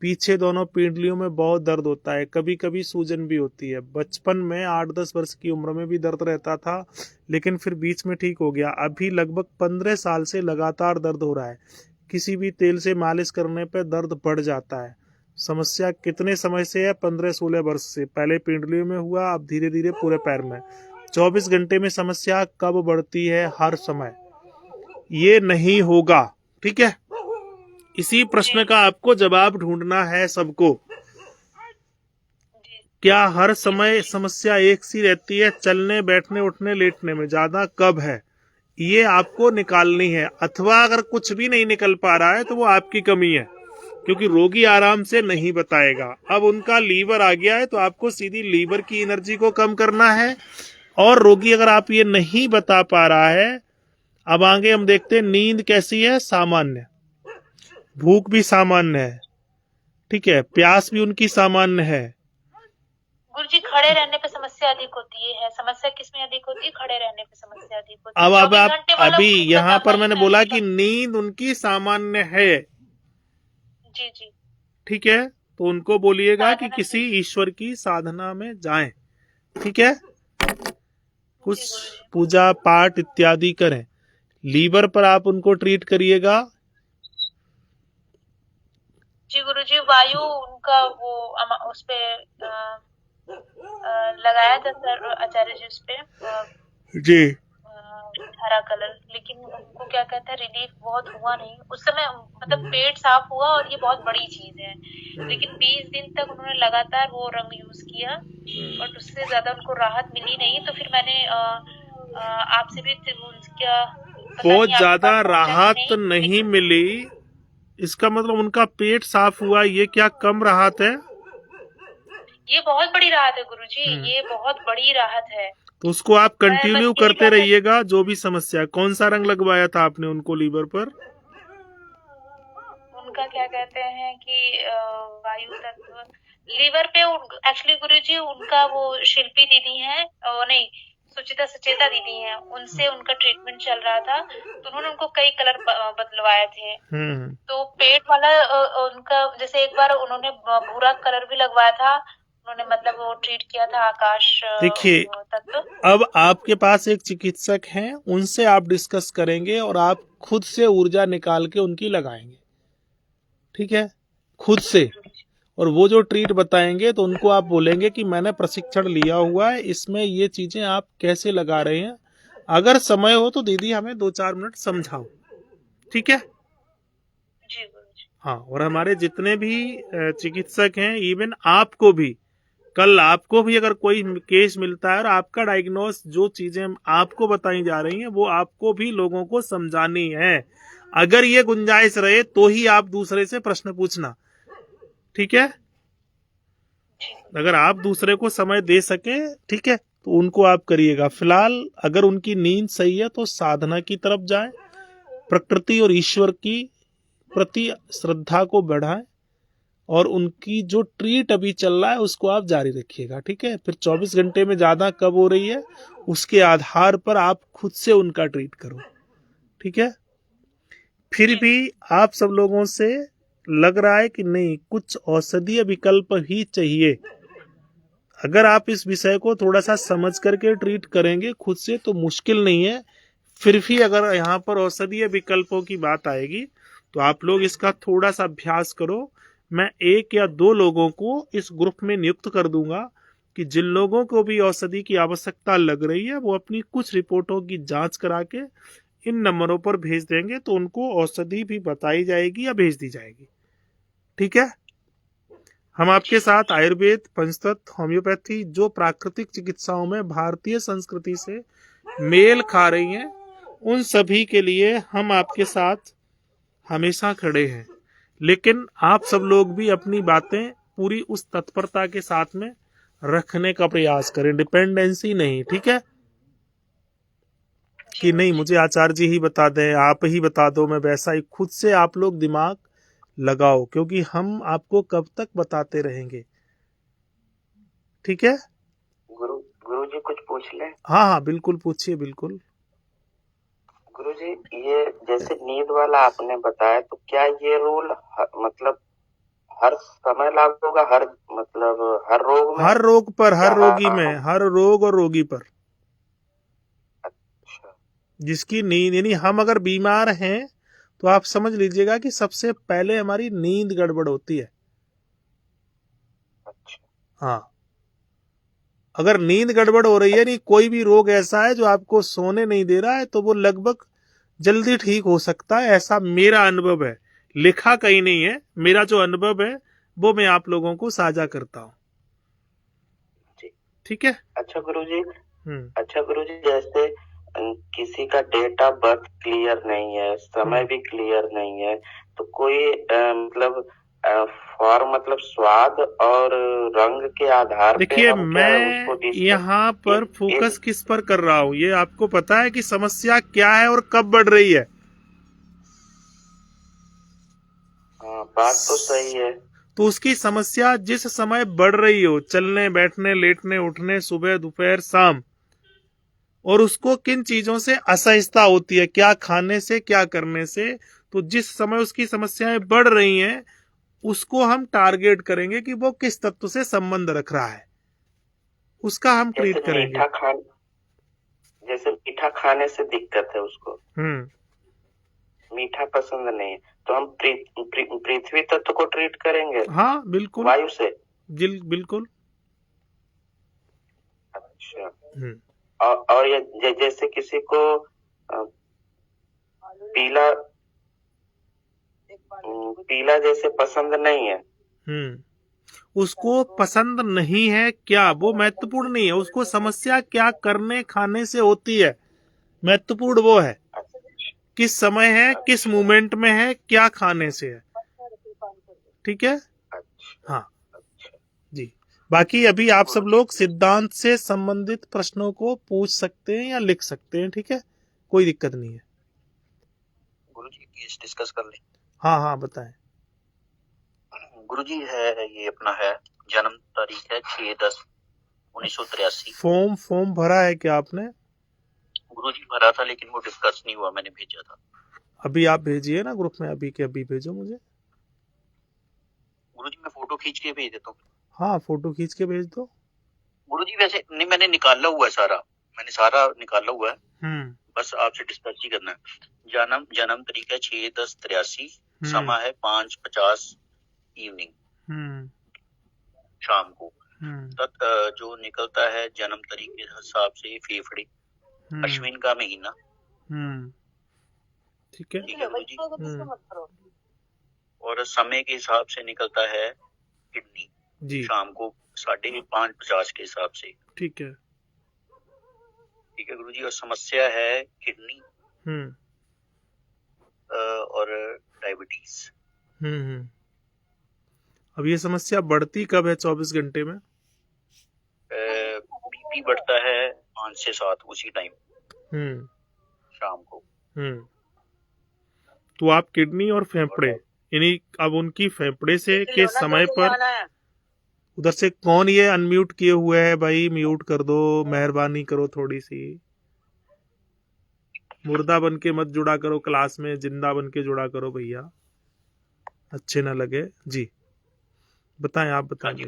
पीछे दोनों पीढ़ियों में बहुत दर्द होता है, कभी कभी सूजन भी होती है। बचपन में 8-10 वर्ष की उम्र में भी दर्द रहता था, लेकिन फिर बीच में ठीक हो गया। अभी लगभग 15 साल से लगातार दर्द हो रहा है। किसी भी तेल से मालिश करने पर दर्द बढ़ जाता है। समस्या कितने समय से है? 15-16 वर्ष से। पहले पिंडलियों में हुआ, अब धीरे धीरे पूरे पैर में। 24 घंटे में समस्या कब बढ़ती है? हर समय। ये नहीं होगा, ठीक है। इसी प्रश्न का आपको जवाब ढूंढना है सबको। क्या हर समय समस्या एक सी रहती है? चलने, बैठने, उठने, लेटने में ज्यादा कब है? ये आपको निकालनी है। अथवा अगर कुछ भी नहीं निकल पा रहा है तो वो आपकी कमी है, क्योंकि रोगी आराम से नहीं बताएगा। अब उनका लीवर आ गया है तो आपको सीधी लीवर की एनर्जी को कम करना है। और रोगी अगर आप ये नहीं बता पा रहा है, अब आगे हम देखते हैं। नींद कैसी है? सामान्य। भूख भी सामान्य है, ठीक है। प्यास भी उनकी सामान्य है। गुरुजी खड़े रहने पे समस्या अधिक होती है। समस्या किसमें अधिक होती है? खड़े रहने पे समस्या अधिक होती है। अब आप अभी यहाँ पर मैंने बोला कि नींद उनकी सामान्य है, जी जी, ठीक है। तो उनको बोलिएगा कि किसी ईश्वर की साधना में जाएं, ठीक है। कुछ पूजा पाठ इत्यादि करें। लीवर पर आप उनको ट्रीट करिएगा। जी गुरुजी, वायु उनका वो उस पे लगाया था सर आचार्य जी, उस पे जी हरा कलर, लेकिन उनको क्या कहते हैं, रिलीफ बहुत हुआ नहीं उस समय। मतलब पेट साफ हुआ और ये बहुत बड़ी चीज है, लेकिन 20 दिन तक उन्होंने लगातार वो रंग यूज किया और उससे ज्यादा उनको राहत मिली नहीं। तो फिर मैंने आपसे भी उनका बहुत ज्यादा राहत नहीं मिली। इसका मतलब उनका पेट साफ हुआ, ये क्या कम राहत है? ये बहुत बड़ी राहत है गुरुजी, ये बहुत बड़ी राहत है। तो उसको आप कंटिन्यू करते रहिएगा। जो भी समस्या। कौन सा रंग लगवाया था आपने उनको लीवर पर? उनका क्या कहते हैं कि वायु तत्व लीवर पे। एक्चुअली गुरुजी उनका वो शिल्पी दीदी है, नहीं सुचिता सचेता दीदी हैं, उनसे उनका ट्रीटमेंट चल रहा था, तो उन्होंने उनको कई कलर बदलवाए थे। तो पेट वाला उनका, जैसे एक बार उन्होंने भूरा कलर भी लगवाया था उन्होंने, मतलब वो ट्रीट किया था आकाश। देखिए, अब आपके पास एक चिकित्सक हैं, उनसे आप डिस्कस करेंगे और आप खुद से ऊर्जा निकाल के उनकी लगाएंगे, ठीक है, खुद से। और वो जो ट्रीट बताएंगे तो उनको आप बोलेंगे कि मैंने प्रशिक्षण लिया हुआ है, इसमें ये चीजें आप कैसे लगा रहे हैं। अगर समय हो तो दीदी हमें 2-4 मिनट समझाओ, ठीक है। हाँ, और हमारे जितने भी चिकित्सक हैं, इवन आपको भी, कल आपको भी अगर कोई केस मिलता है और आपका डायग्नोस, जो चीजें आपको बताई जा रही हैं वो आपको भी लोगों को समझानी है। अगर ये गुंजाइश रहे तो ही आप दूसरे से प्रश्न पूछना, ठीक है? अगर आप दूसरे को समय दे सके, ठीक है, तो उनको आप करिएगा। फिलहाल अगर उनकी नींद सही है तो साधना की तरफ जाए, प्रकृति और ईश्वर की प्रति श्रद्धा को बढ़ाएं, और उनकी जो ट्रीट अभी चल रहा है उसको आप जारी रखिएगा, ठीक है? फिर 24 घंटे में ज्यादा कब हो रही है उसके आधार पर आप खुद से उनका ट्रीट करो, ठीक है? फिर भी आप सब लोगों से लग रहा है कि नहीं, कुछ औषधीय विकल्प ही चाहिए। अगर आप इस विषय को थोड़ा सा समझ करके ट्रीट करेंगे खुद से तो मुश्किल नहीं है। फिर भी अगर यहाँ पर औषधीय विकल्पों की बात आएगी तो आप लोग इसका थोड़ा सा अभ्यास करो। मैं 1 या 2 लोगों को इस ग्रुप में नियुक्त कर दूंगा कि जिन लोगों को भी औषधि की आवश्यकता लग रही है वो अपनी कुछ रिपोर्टों की जांच करा के इन नंबरों पर भेज देंगे, तो उनको औषधि भी बताई जाएगी या भेज दी जाएगी, ठीक है? हम आपके साथ आयुर्वेद, पंचतत्व, होम्योपैथी, जो प्राकृतिक चिकित्साओं में भारतीय संस्कृति से मेल खा रही हैं, उन सभी के लिए हम आपके साथ हमेशा खड़े हैं। लेकिन आप सब लोग भी अपनी बातें पूरी उस तत्परता के साथ में रखने का प्रयास करें, डिपेंडेंसी नहीं, ठीक है? कि नहीं मुझे आचार्य जी ही बता दें, आप ही बता दो, मैं वैसा ही। खुद से आप लोग दिमाग लगाओ, क्योंकि हम आपको कब तक बताते रहेंगे, ठीक है? गुरु जी कुछ पूछ ले? हाँ हाँ बिल्कुल पूछिए, बिल्कुल। गुरु जी, ये जैसे नींद वाला आपने बताया, तो क्या ये रूल मतलब हर समय लागू होगा, हर रोग में? हर रोग पर, हर रोगी में, हर रोग और रोगी पर। अच्छा। जिसकी नींद, यानी हम अगर बीमार हैं तो आप समझ लीजिएगा कि सबसे पहले हमारी नींद गड़बड़ होती है। अच्छा। हाँ, अगर नींद गड़बड़ हो रही है, नहीं कोई भी रोग ऐसा है जो आपको सोने नहीं दे रहा है, तो वो लगभग जल्दी ठीक हो सकता है, ऐसा मेरा अनुभव है। लिखा कहीं नहीं है, मेरा जो अनुभव है वो मैं आप लोगों को साझा करता हूँ, ठीक है? अच्छा गुरुजी, जैसे किसी का डेट ऑफ बर्थ क्लियर नहीं है, समय भी क्लियर नहीं है, तो कोई फॉर्म स्वाद और रंग के आधार पे देखिए, मैं यहाँ पर फोकस किस पर कर रहा हूँ, ये आपको पता है कि समस्या क्या है और कब बढ़ रही है? हाँ, बात तो सही है। तो उसकी समस्या जिस समय बढ़ रही हो, चलने बैठने लेटने उठने, सुबह दोपहर शाम, और उसको किन चीजों से असहजता होती है, क्या खाने से क्या करने से, तो जिस समय उसकी समस्याएं बढ़ रही हैं उसको हम टारगेट करेंगे कि वो किस तत्व से संबंध रख रहा है, उसका हम ट्रीट करेंगे। जैसे मीठा खाने से दिक्कत है उसको, मीठा पसंद नहीं है, तो हम पृथ्वी तत्व को ट्रीट करेंगे। हाँ बिल्कुल, वायु से बिल्कुल। अच्छा। और ये जैसे किसी को पीला जैसे पसंद नहीं है, उसको पसंद नहीं है क्या, वो महत्वपूर्ण नहीं है, उसको समस्या क्या करने खाने से होती है, महत्वपूर्ण वो है किस समय है, किस मोमेंट में है, क्या खाने से है, ठीक है? हाँ जी। बाकी अभी आप सब लोग सिद्धांत से संबंधित प्रश्नों को पूछ सकते हैं या लिख सकते हैं, ठीक है? कोई दिक्कत नहीं है। गुरुजी केस डिस्कस कर लें? हाँ बताएं। गुरुजी है, ये अपना है, जन्म तारीख है 6/10/1983। फॉर्म भरा है क्या आपने? गुरुजी भरा था, लेकिन वो डिस्कस नहीं हुआ, मैंने भेजा था। अभी आप भेजिए ना ग्रुप में, अभी के अभी भेजो मुझे। गुरुजी मैं फोटो खींच के भेज देता हूँ। हाँ फोटो खींच के भेज दो। गुरुजी वैसे नहीं, मैंने निकाला हुआ है सारा, मैंने सारा निकाला हुआ है, बस आपसे डिस्कस ही करना है। जन्म तारीख है 6/10/83, समय है 5:50 इवनिंग, शाम को। जो निकलता है जन्म तारीख के हिसाब से फेफड़े, अश्विन का महीना, ठीक है? गुरुजी। और समय के हिसाब से निकलता है किडनी जी शाम को 5:50 के हिसाब से। ठीक है गुरुजी। और समस्या है किडनी और डायबिटीज। अब ये समस्या बढ़ती कब है 24 घंटे में? बीपी बढ़ता है 5 से 7 उसी टाइम शाम को। तो आप किडनी और फेफड़े यानी अब उनकी फेफड़े से के समय पर उधर से कौन ये अनम्यूट किए हुए है भाई? म्यूट कर दो, मेहरबानी करो, थोड़ी सी मुर्दा बन के मत जुड़ा करो क्लास में, जिंदा बन के जुड़ा करो भैया, अच्छे ना लगे जी। बताएं, आप बताएं जी।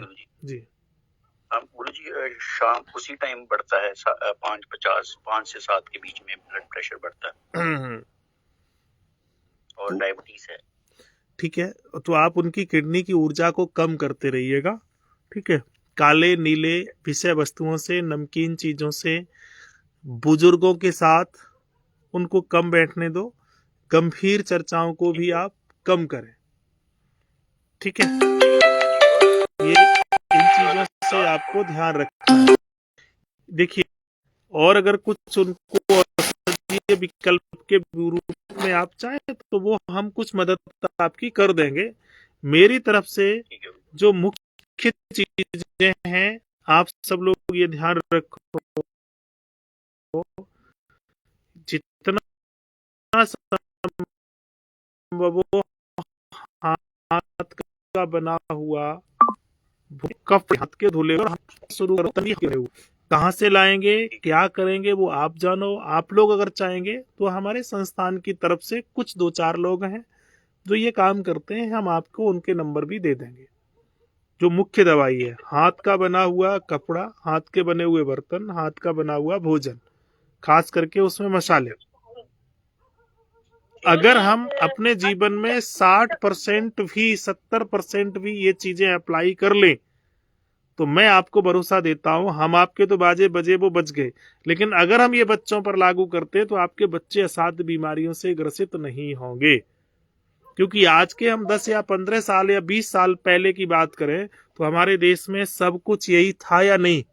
गुरु जी शाम उसी टाइम बढ़ता है 5:50 5 से 7 के बीच में ब्लड प्रेशर बढ़ता है और डायबिटीज है। ठीक है, तो आप उनकी किडनी की ऊर्जा को कम करते रहिएगा। ठीक है, काले नीले विषय वस्तुओं से, नमकीन चीजों से, बुजुर्गों के साथ उनको कम बैठने दो, गंभीर चर्चाओं को भी आप कम करें। ठीक है, ये इन चीजों से आपको ध्यान रखना है। देखिए, और अगर कुछ उनको औषधीय विकल्प के रूप में आप चाहें तो वो हम कुछ मदद आपकी कर देंगे। मेरी तरफ से जो मुख्य चीजें हैं, आप सब लोग ये ध्यान रखो, जितना संभव हो हाथ का बना हुआ कप हाथ के धुले और शुरू करो। कहाँ से लाएंगे, क्या करेंगे, वो आप जानो। आप लोग अगर चाहेंगे तो हमारे संस्थान की तरफ से कुछ 2-4 लोग हैं जो ये काम करते हैं, हम आपको उनके नंबर भी दे देंगे। जो मुख्य दवाई है, हाथ का बना हुआ कपड़ा, हाथ के बने हुए बर्तन, हाथ का बना हुआ भोजन, खास करके उसमें मसाले। अगर हम अपने जीवन में 60% भी 70% भी ये चीजें अप्लाई कर लें तो मैं आपको भरोसा देता हूं, हम आपके तो बाजे बजे वो बच गए, लेकिन अगर हम ये बच्चों पर लागू करते तो आपके बच्चे असाध्य बीमारियों से ग्रसित नहीं होंगे। क्योंकि आज के हम 10 या 15 साल या 20 साल पहले की बात करें तो हमारे देश में सब कुछ यही था या नहीं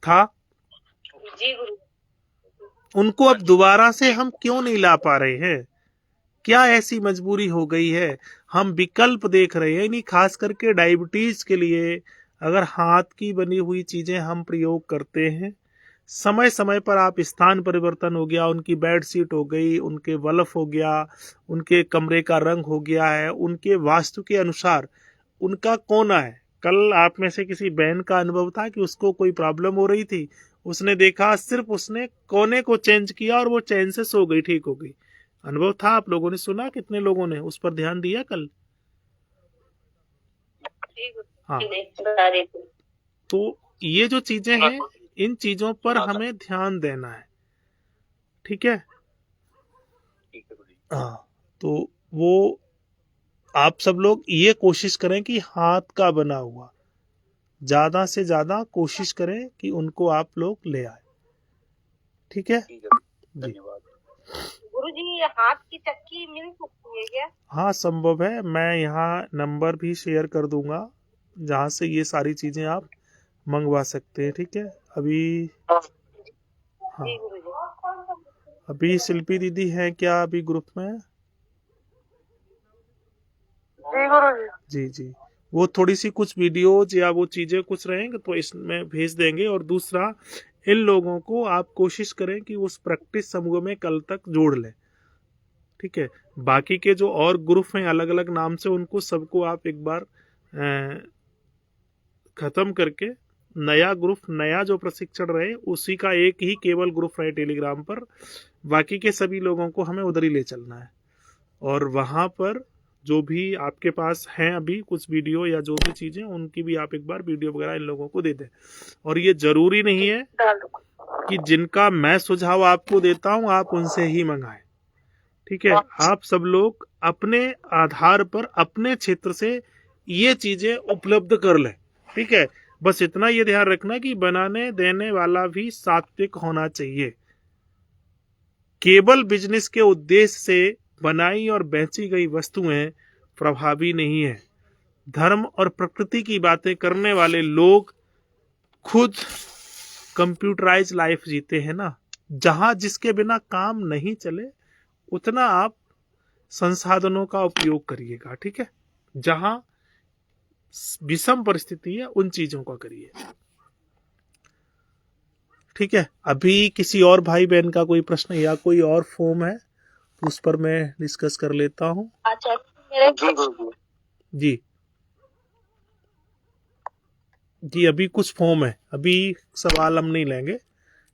था? उनको अब दोबारा से हम क्यों नहीं ला पा रहे हैं? क्या ऐसी मजबूरी हो गई है? हम विकल्प देख रहे हैं, नहीं खास करके डायबिटीज के लिए अगर हाथ की बनी हुई चीजें हम प्रयोग करते हैं, समय समय पर आप स्थान परिवर्तन हो गया, उनकी बेड शीट हो गई, उनके बल्ब हो गया, उनके कमरे का रंग हो गया है, उनके वास्तु के अनुसार उनका कोना है। कल आप में से किसी बहन का अनुभव था कि उसको कोई प्रॉब्लम हो रही थी, उसने देखा, सिर्फ उसने कोने को चेंज किया और वो चैन से सो गई, ठीक हो गई। अनुभव था, आप लोगों ने सुना, कितने लोगों ने उस पर ध्यान दिया कल? हाँ, तो ये जो चीजें हैं, इन चीजों पर हमें ध्यान देना है। ठीक है, हाँ, तो वो आप सब लोग ये कोशिश करें कि हाथ का बना हुआ ज्यादा से ज्यादा कोशिश करें कि उनको आप लोग ले आए। ठीक है, धन्यवाद। गुरुजी, हाथ की चक्की मिल सकती है क्या? हाँ, संभव है। मैं यहाँ नंबर भी शेयर कर दूंगा जहाँ से ये सारी चीजें आप मंगवा सकते हैं। ठीक है, अभी हाँ, अभी शिल्पी दीदी है क्या अभी ग्रुप में? जी जी, वो थोड़ी सी कुछ वीडियोज या वो चीजें कुछ रहेंगे तो इसमें भेज देंगे। और दूसरा, इन लोगों को आप कोशिश करें कि उस प्रैक्टिस समूह में कल तक जोड़ लें। ठीक है, बाकी के जो और ग्रुप हैं अलग अलग नाम से, उनको सबको आप एक बार खत्म करके नया ग्रुप, नया जो प्रशिक्षण रहे उसी का एक ही केवल ग्रुप रहे टेलीग्राम पर, बाकी के सभी लोगों को हमें उधर ही ले चलना है। और वहां पर जो भी आपके पास हैं अभी कुछ वीडियो या जो भी चीजें, उनकी भी आप एक बार वीडियो वगैरह इन लोगों को दे दें। और ये जरूरी नहीं है कि जिनका मैं सुझाव आपको देता हूं आप उनसे ही मंगाएं। ठीक है, आप सब लोग अपने आधार पर अपने क्षेत्र से ये चीजें उपलब्ध कर लें। ठीक है, बस इतना ये ध्यान रखना कि बनाने देने वाला भी सात्विक होना चाहिए। केवल बिजनेस के उद्देश्य से बनाई और बेची गई वस्तुएं प्रभावी नहीं है। धर्म और प्रकृति की बातें करने वाले लोग खुद कंप्यूटराइज लाइफ जीते हैं ना, जहां जिसके बिना काम नहीं चले उतना आप संसाधनों का उपयोग करिएगा, ठीक है। जहां विषम परिस्थिति है उन चीजों का करिए, ठीक है। अभी किसी और भाई बहन का कोई प्रश्न या कोई और फॉर्म है तो उस पर मैं डिस्कस कर लेता हूँ। जी जी, अभी कुछ फॉर्म है, अभी सवाल हम नहीं लेंगे,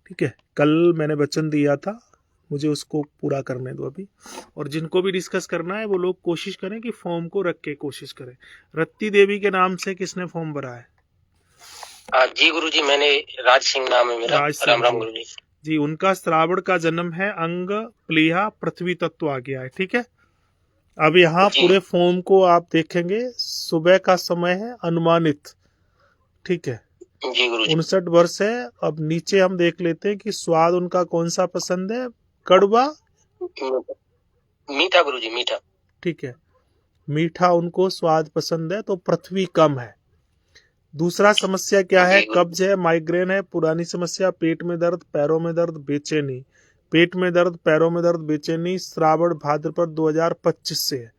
ठीक है। कल मैंने वचन दिया था, मुझे उसको पूरा करने दो अभी। और जिनको भी डिस्कस करना है वो लोग कोशिश करें कि फॉर्म को रख के कोशिश करें। रत्ती देवी के नाम से किसने फॉर्म भरा है? जी गुरुजी, मैंने राज सिंह नाम है मेरा। राम राम गुरुजी। जी, उनका श्रावण का जन्म है, अंग प्लीहा पृथ्वी तत्व आ गया है, ठीक है। अब यहाँ पूरे फॉर्म को आप देखेंगे, सुबह का समय है अनुमानित, ठीक है। 59 वर्ष है। अब नीचे हम देख लेते हैं कि स्वाद उनका कौन सा पसंद है, कड़वा मीठा गुरुजी, मीठा, ठीक है। मीठा उनको स्वाद पसंद है, तो पृथ्वी कम है। दूसरा समस्या क्या है? कब्ज है, माइग्रेन है, पुरानी समस्या, पेट में दर्द, पैरों में दर्द, बेचैनी, पेट में दर्द, पैरों में दर्द, बेचैनी, श्रावण भाद्रपद 2025 से है,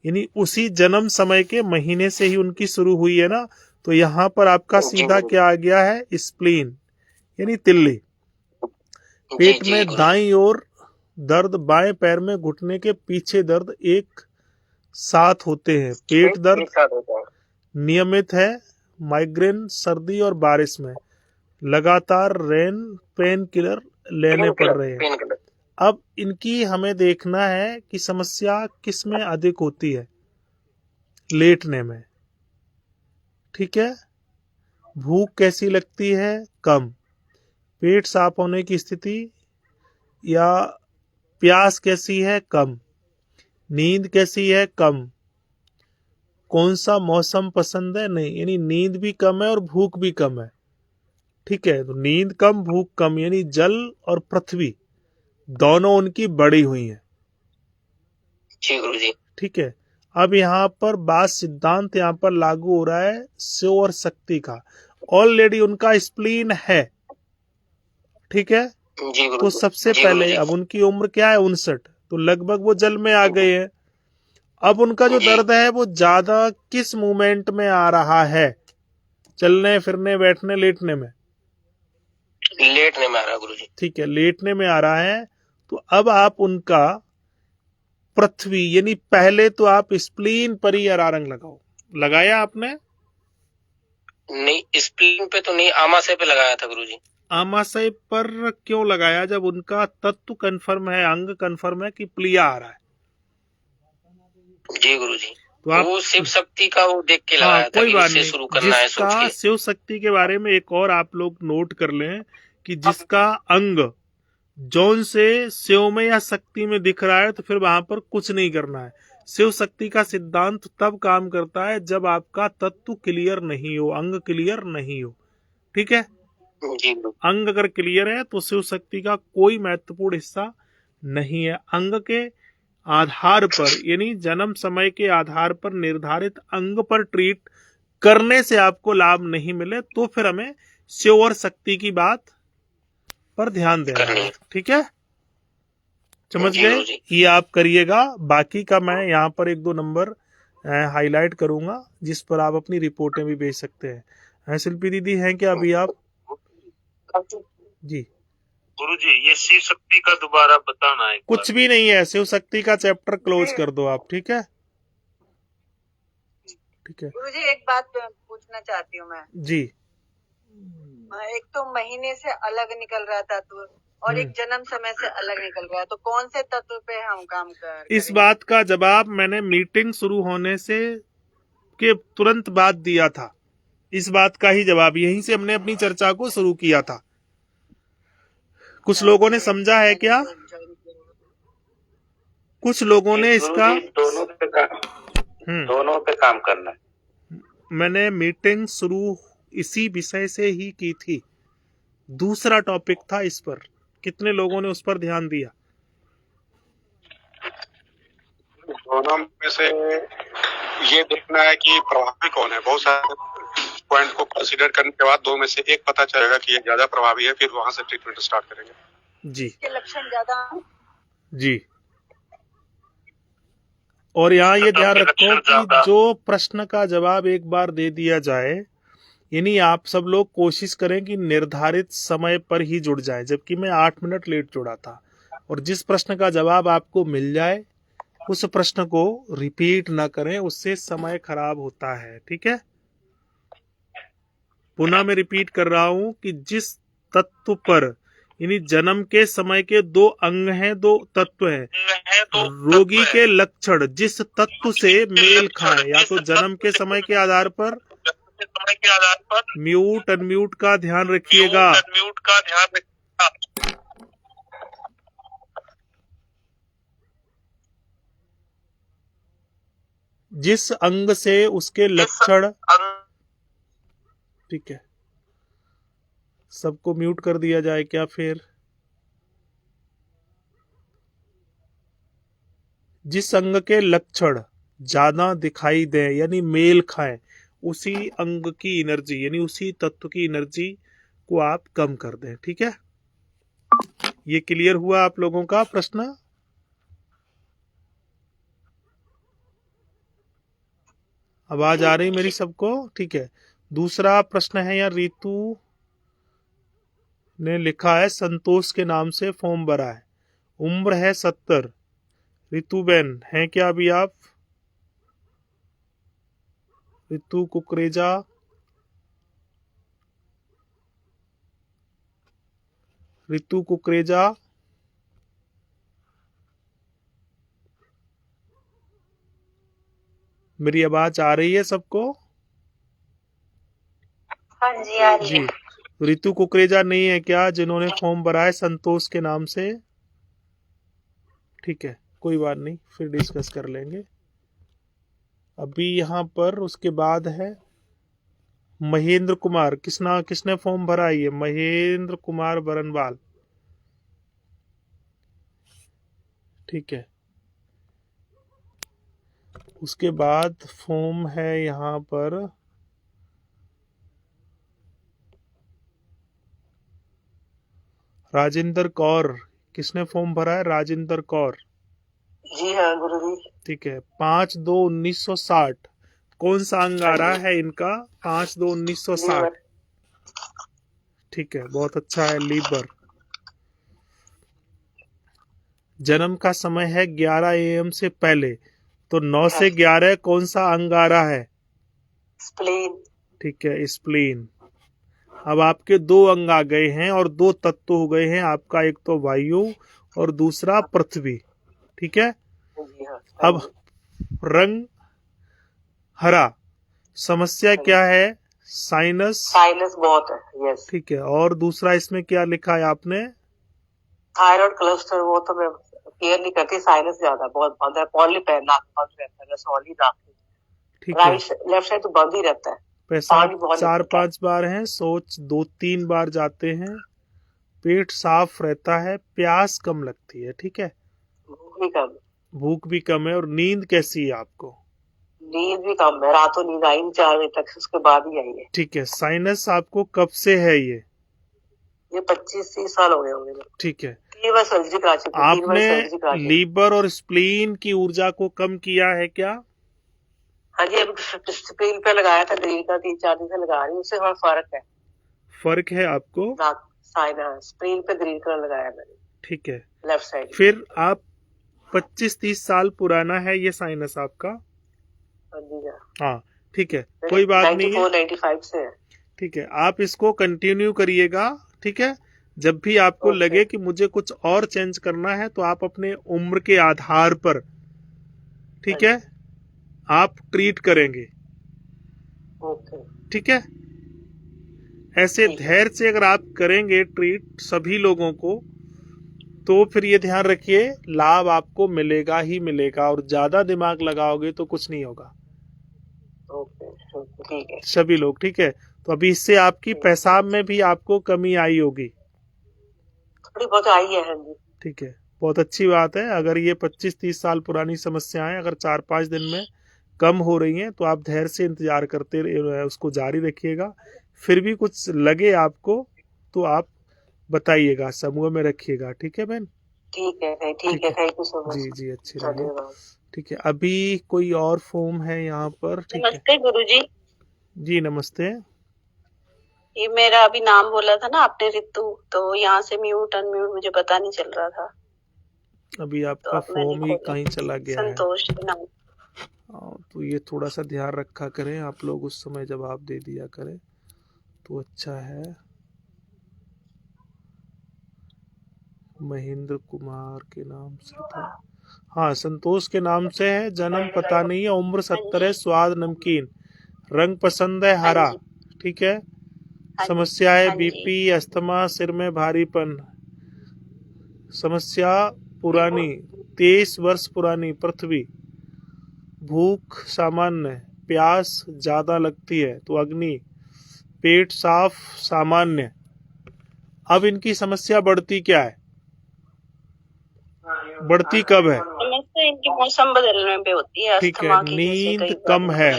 यानी उसी जन्म समय के महीने से ही उनकी शुरू हुई है ना। तो यहाँ पर आपका सीधा क्या आ गया है? स्प्लीन यानी तिल्ली। पेट में दाईं ओर दर्द, बाएं पैर में घुटने के पीछे दर्द एक साथ होते हैं। पेट दर्द नियमित है, माइग्रेन सर्दी और बारिश में, लगातार रेन पेन किलर लेने पड़ रहे हैं। अब इनकी हमें देखना है कि समस्या किस में अधिक होती है, लेटने में, ठीक है। भूख कैसी लगती है? कम। पेट साफ होने की स्थिति या प्यास कैसी है? कम। नींद कैसी है? कम। कौन सा मौसम पसंद है? नहीं, यानी नींद भी कम है और भूख भी कम है, ठीक है। तो नींद कम, भूख कम, यानी जल और पृथ्वी दोनों उनकी बढ़ी हुई हैं, ठीक है। अब यहाँ पर बात सिद्धांत यहाँ पर लागू हो रहा है शिव और शक्ति का। ऑलरेडी उनका स्प्लीन है, ठीक है। तो सबसे पहले अब उनकी उम्र क्या है? 59, तो लगभग वो जल में आ गए हैं। अब उनका जो दर्द है वो ज्यादा किस मूवमेंट में आ रहा है? चलने फिरने, बैठने, लेटने में? लेटने में आ रहा है गुरुजी, ठीक है, लेटने में आ रहा है। तो अब आप उनका पृथ्वी यानी पहले तो आप स्प्लीन पर ही हरा रंग लगाओ। लगाया आपने? नहीं, स्प्लीन पे तो नहीं, आमाशय पे लगाया था गुरुजी। आमाशय पर क्यों लगाया? जब उनका तत्व कंफर्म है, अंग कंफर्म है कि प्लिया आ रहा है। जी गुरुजी, तो आप वो शिव शक्ति का वो देख के लगाया था, कोई बात नहीं। शुरू करना है सोच के। शिव शक्ति के बारे में एक और आप लोग नोट कर लें कि जिसका अंग जौन से शिव में या शक्ति में दिख रहा है तो फिर वहां पर कुछ नहीं करना है। शिव शक्ति का सिद्धांत तब काम करता है जब आपका तत्व क्लियर नहीं हो, अंग क्लियर नहीं हो, ठीक है। अंग अगर क्लियर है तो शिव शक्ति का कोई महत्वपूर्ण हिस्सा नहीं है। अंग के आधार पर यानी जन्म समय के आधार पर निर्धारित अंग पर ट्रीट करने से आपको लाभ नहीं मिले तो फिर हमें शिव और शक्ति की बात पर ध्यान देना है, ठीक है। समझ गए? ये आप करिएगा। बाकी का मैं यहाँ पर 1-2 नंबर हाईलाइट करूंगा जिस पर आप अपनी रिपोर्टें भी भेज सकते हैं। शिल्पी दीदी हैं क्या अभी आप? जी गुरुजी, ये शिव शक्ति का दोबारा बताना है। कुछ भी नहीं है, शिव शक्ति का चैप्टर क्लोज कर दो आप, ठीक है। ठीक है गुरुजी, एक बात पूछना चाहती हूँ मैं। जी। एक तो महीने से अलग निकल रहा तत्व और एक जन्म समय से अलग निकल रहा है, तो कौन से तत्व पे हम काम करेंगे? इस बात का जवाब मैंने मीटिंग शुरू होने से के तुरंत बाद दिया था। इस बात का ही जवाब, यहीं से हमने अपनी चर्चा को शुरू किया था। कुछ लोगों ने समझा है क्या? कुछ लोगों ने इसका दोनों पे काम करना है। मैंने मीटिंग शुरू इसी विषय से ही की थी। दूसरा टॉपिक था इस पर। कितने लोगों ने उस पर ध्यान दिया? दोनों में से ये देखना है कि प्रभावी कौन है। बहुत सारे पॉइंट को कंसीडर करने के बाद 2 में से एक पता चलेगा कि ये ज्यादा प्रभावी है, फिर वहां से ट्रीटमेंट स्टार्ट करेंगे। जी के लक्षण ज्यादा जी। और यहाँ ये ध्यान रखो कि जो प्रश्न का जवाब एक बार दे दिया जाए, यानी आप सब लोग कोशिश करें कि निर्धारित समय पर ही जुड़ जाए, जबकि मैं 8 मिनट लेट जुड़ा था। और जिस प्रश्न का जवाब आपको मिल जाए उस प्रश्न को रिपीट ना करें, उससे समय खराब होता है। ठीक है, पुनः मैं रिपीट कर रहा हूं कि जिस तत्व पर, यानी जन्म के समय के 2 अंग हैं, 2 तत्व हैं, रोगी के लक्षण जिस तत्व से मेल खाएं, या तो जन्म के समय के आधार पर, म्यूट अनम्यूट का ध्यान रखिएगा, जिस अंग से उसके लक्षण। ठीक है, सबको म्यूट कर दिया जाए क्या फिर? जिस अंग के लक्षण ज्यादा दिखाई दे यानी मेल खाएं, उसी अंग की एनर्जी यानी उसी तत्व की एनर्जी को आप कम कर दें। ठीक है, ये क्लियर हुआ आप लोगों का प्रश्न? आवाज आ रही मेरी सबको? ठीक है, दूसरा प्रश्न है, यहाँ रीतू ने लिखा है संतोष के नाम से फॉर्म भरा है, उम्र है 70। ऋतु बेन हैं क्या अभी आप? ऋतु कुकरेजा, ऋतु कुकरेजा, मेरी आवाज आ रही है सबको? हाँ जी आ रही है। ऋतु कुकरेजा नहीं है क्या जिन्होंने फॉर्म भरा है संतोष के नाम से? ठीक है, कोई बात नहीं, फिर डिस्कस कर लेंगे। अभी यहाँ पर उसके बाद है महेंद्र कुमार। किसने फॉर्म भरा है? ये महेंद्र कुमार बरनवाल। ठीक है, उसके बाद फॉर्म है यहाँ पर राजेंद्र कौर। किसने फॉर्म भरा है? राजेंद्र कौर। जी हाँ गुरुजी। ठीक है, 5/2/1960। कौन सा अंग आ रहा है इनका? 5/2/1960। ठीक है, बहुत अच्छा है, लीवर। जन्म का समय है 11 AM से पहले, तो 9 से 11 कौन सा अंग आ रहा है? स्प्लीन। ठीक है, स्प्लीन। अब आपके 2 अंग आ गए हैं और 2 तत्व हो गए हैं आपका, एक तो वायु और दूसरा पृथ्वी। ठीक है, अब रंग हरा। समस्या क्या है? साइनस। साइनस बहुत है, यस। ठीक है, और दूसरा इसमें क्या लिखा है आपने? थायराइड क्लस्टर, वो तो मैं केयर नहीं करती, साइनस ज्यादा बहुत बंद है, पॉलिप है, नाक बंद रहता है, रसौली नाक। ठीक है, लेफ्ट साइड तो बंद ही रहता है। पेशाब 4-5 बार है, सोच 2-3 बार जाते हैं, पेट साफ रहता है, प्यास कम लगती है। ठीक है, भूख भी कम है। और नींद कैसी है आपको? नींद भी कम है, रातों नींद आई 4 बजे तक, उसके बाद ही आई है। ठीक है, साइनस आपको कब से है? ये 25-30 साल हो गए होंगे। ठीक है, 3 बार सर्जरी करा चुकी हूं। आपने लीवर और स्प्लीन की ऊर्जा को कम किया है क्या? हाँ जी, अभी स्प्लीन पे लगाया था ग्रीन का, 3-4 दिन से लगा रही हूँ, उससे थोड़ा फर्क है। फर्क है आपको? साइनस स्प्लीन पे ग्रीन कलर लगाया मैंने। ठीक है, लेफ्ट साइड। फिर आप 25-30 साल पुराना है ये साइनस आपका? हाँ, ठीक है, कोई बात नहीं है, 94-95 से है। ठीक है, आप इसको कंटिन्यू करिएगा। ठीक है, जब भी आपको लगे कि मुझे कुछ और चेंज करना है तो आप अपने उम्र के आधार पर, ठीक है, आप ट्रीट करेंगे। ठीक है, ऐसे धैर्य से अगर आप करेंगे ट्रीट सभी लोगों को, तो फिर ये ध्यान रखिए लाभ आपको मिलेगा ही मिलेगा, और ज्यादा दिमाग लगाओगे तो कुछ नहीं होगा। ठीक है, सभी लोग। ठीक है, तो अभी इससे आपकी पेशाब में भी आपको कमी आई होगी? थोड़ी बहुत आई है। हाँ जी। ठीक है, बहुत अच्छी बात है। अगर ये 25-30 साल पुरानी समस्याएं अगर 4-5 दिन में कम हो रही हैं तो आप धैर्य से इंतजार करते उसको जारी रखिएगा। फिर भी कुछ लगे आपको तो आप बताइएगा, समूह में रखिएगा। ठीक है बहन? ठीक है, थैंक यू सो मच। जी जी, अच्छी रहिए। ठीक है, अभी कोई और फॉर्म है यहाँ पर? ठीक है, नमस्ते गुरुजी। जी नमस्ते। ये मेरा अभी नाम बोला था ना आपने, रितु, तो यहाँ से म्यूट अनम्यूट मुझे पता नहीं चल रहा था। अभी आपका फॉर्म ही कहीं चला गया है। संतोष नाम। तो ये थोड़ा सा ध्यान रखा करें आप लोग, उस समय जवाब दे दिया करें तो अच्छा है। महेंद्र कुमार के नाम से था। हाँ, संतोष के नाम से है। जन्म पता नहीं है, उम्र 70 है, स्वाद नमकीन, रंग पसंद है हरा। ठीक है, समस्या है बीपी, अस्थमा, सिर में भारीपन। समस्या पुरानी, 23 वर्ष पुरानी। पृथ्वी, भूख सामान्य, प्यास ज्यादा लगती है तो अग्नि, पेट साफ सामान्य। अब इनकी समस्या बढ़ती क्या है, बढ़ती कब है? समस्या इनकी मौसम बदलने पे होती है। ठीक है, नींद कम है,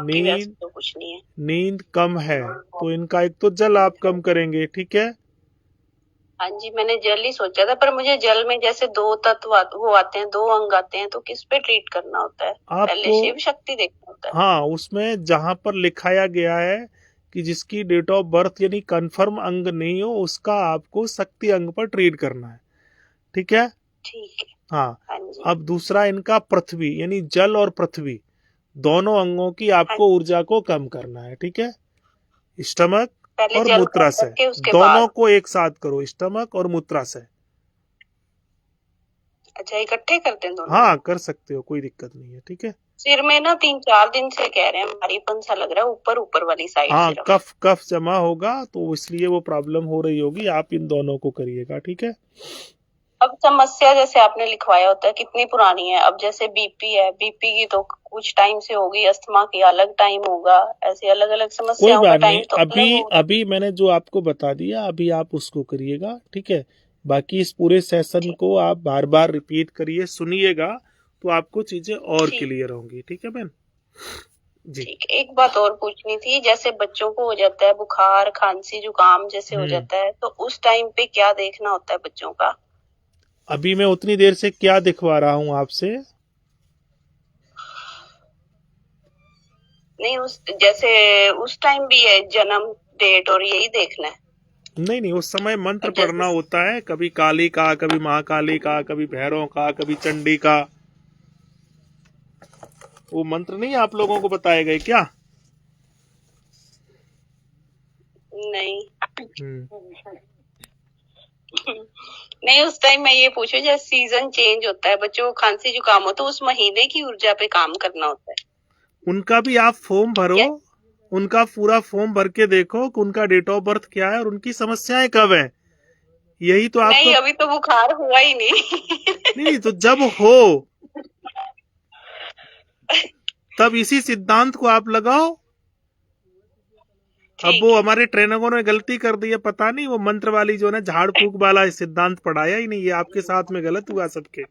नींद तो कुछ नहीं है। नींद कम है तो इनका एक तो जल आप कम करेंगे। ठीक है, हाँ जी, मैंने जल ही सोचा था, पर मुझे जल में जैसे 2 तत्व वो आते हैं, 2 अंग आते हैं, तो किस पे ट्रीट करना होता है? पहले शिव शक्ति देखना होता है। हाँ, उसमें जहाँ पर लिखाया गया है कि जिसकी डेट ऑफ बर्थ यानी कंफर्म अंग नहीं हो, उसका आपको शक्ति अंग पर ट्रीट करना है। ठीक है, ठीक है। हाँ, अब दूसरा इनका पृथ्वी यानी जल और पृथ्वी दोनों अंगों की आपको ऊर्जा को कम करना है। ठीक है, स्टमक और मूत्राशय दोनों को एक साथ करो, स्टमक और मूत्राशय। अच्छा, इकट्ठे करते हैं दोनों? हाँ, कर सकते हो, कोई दिक्कत नहीं है। ठीक है, सिर में ना 3-4 दिन से कह रहे हैं भारीपन सा लग रहा है, ऊपर वाली साइड। हाँ, कफ जमा होगा तो इसलिए वो प्रॉब्लम हो रही होगी। आप इन दोनों को करिएगा। ठीक है, अब समस्या जैसे आपने लिखवाया होता है कितनी पुरानी है? अब जैसे बीपी है, बीपी की तो कुछ टाइम से होगी, अस्थमा की अलग टाइम होगा, ऐसे अलग अलग समस्याओं का टाइम तो अभी मैंने जो आपको बता दिया, अभी आप उसको करिएगा। ठीक है, बाकी इस पूरे सेशन को आप बार बार रिपीट करिए, सुनिएगा तो आपको चीजें और क्लियर होंगी। ठीक है बहन जी? ठीक, एक बात और पूछनी थी, जैसे बच्चों को हो जाता है बुखार, खांसी, जुकाम जैसे हो जाता है, तो उस टाइम पे क्या देखना होता है बच्चों का? अभी मैं उतनी देर से क्या दिखवा रहा हूँ आपसे? नहीं, जैसे उस टाइम भी है जन्म डेट और यही देखना है? नहीं, उस समय मंत्र पढ़ना होता है, कभी काली का, कभी महाकाली का, कभी भैरव का, कभी चंडी का। वो मंत्र नहीं आप लोगों को बताए गए क्या? नहीं। नहीं, उस टाइम मैं ये पूछूं, जब सीजन चेंज होता है, बच्चों को खांसी जुकाम हो, तो उस महीने की ऊर्जा पे काम करना होता है। उनका भी आप फॉर्म भरो, उनका पूरा फॉर्म भर के देखो कि उनका डेट ऑफ बर्थ क्या है और उनकी समस्याएं कब है। यही तो आपको नहीं, अभी तो बुखार हुआ ही नहीं। नहीं, तो जब हो तब इसी सिद्धांत को आप लगाओ। अब वो हमारे ट्रेनरों ने गलती कर दी है, पता नहीं, वो मंत्र वाली जो है झाड़ फूक वाला सिद्धांत पढ़ाया ही नहीं। ये आपके साथ में गलत हुआ सबके।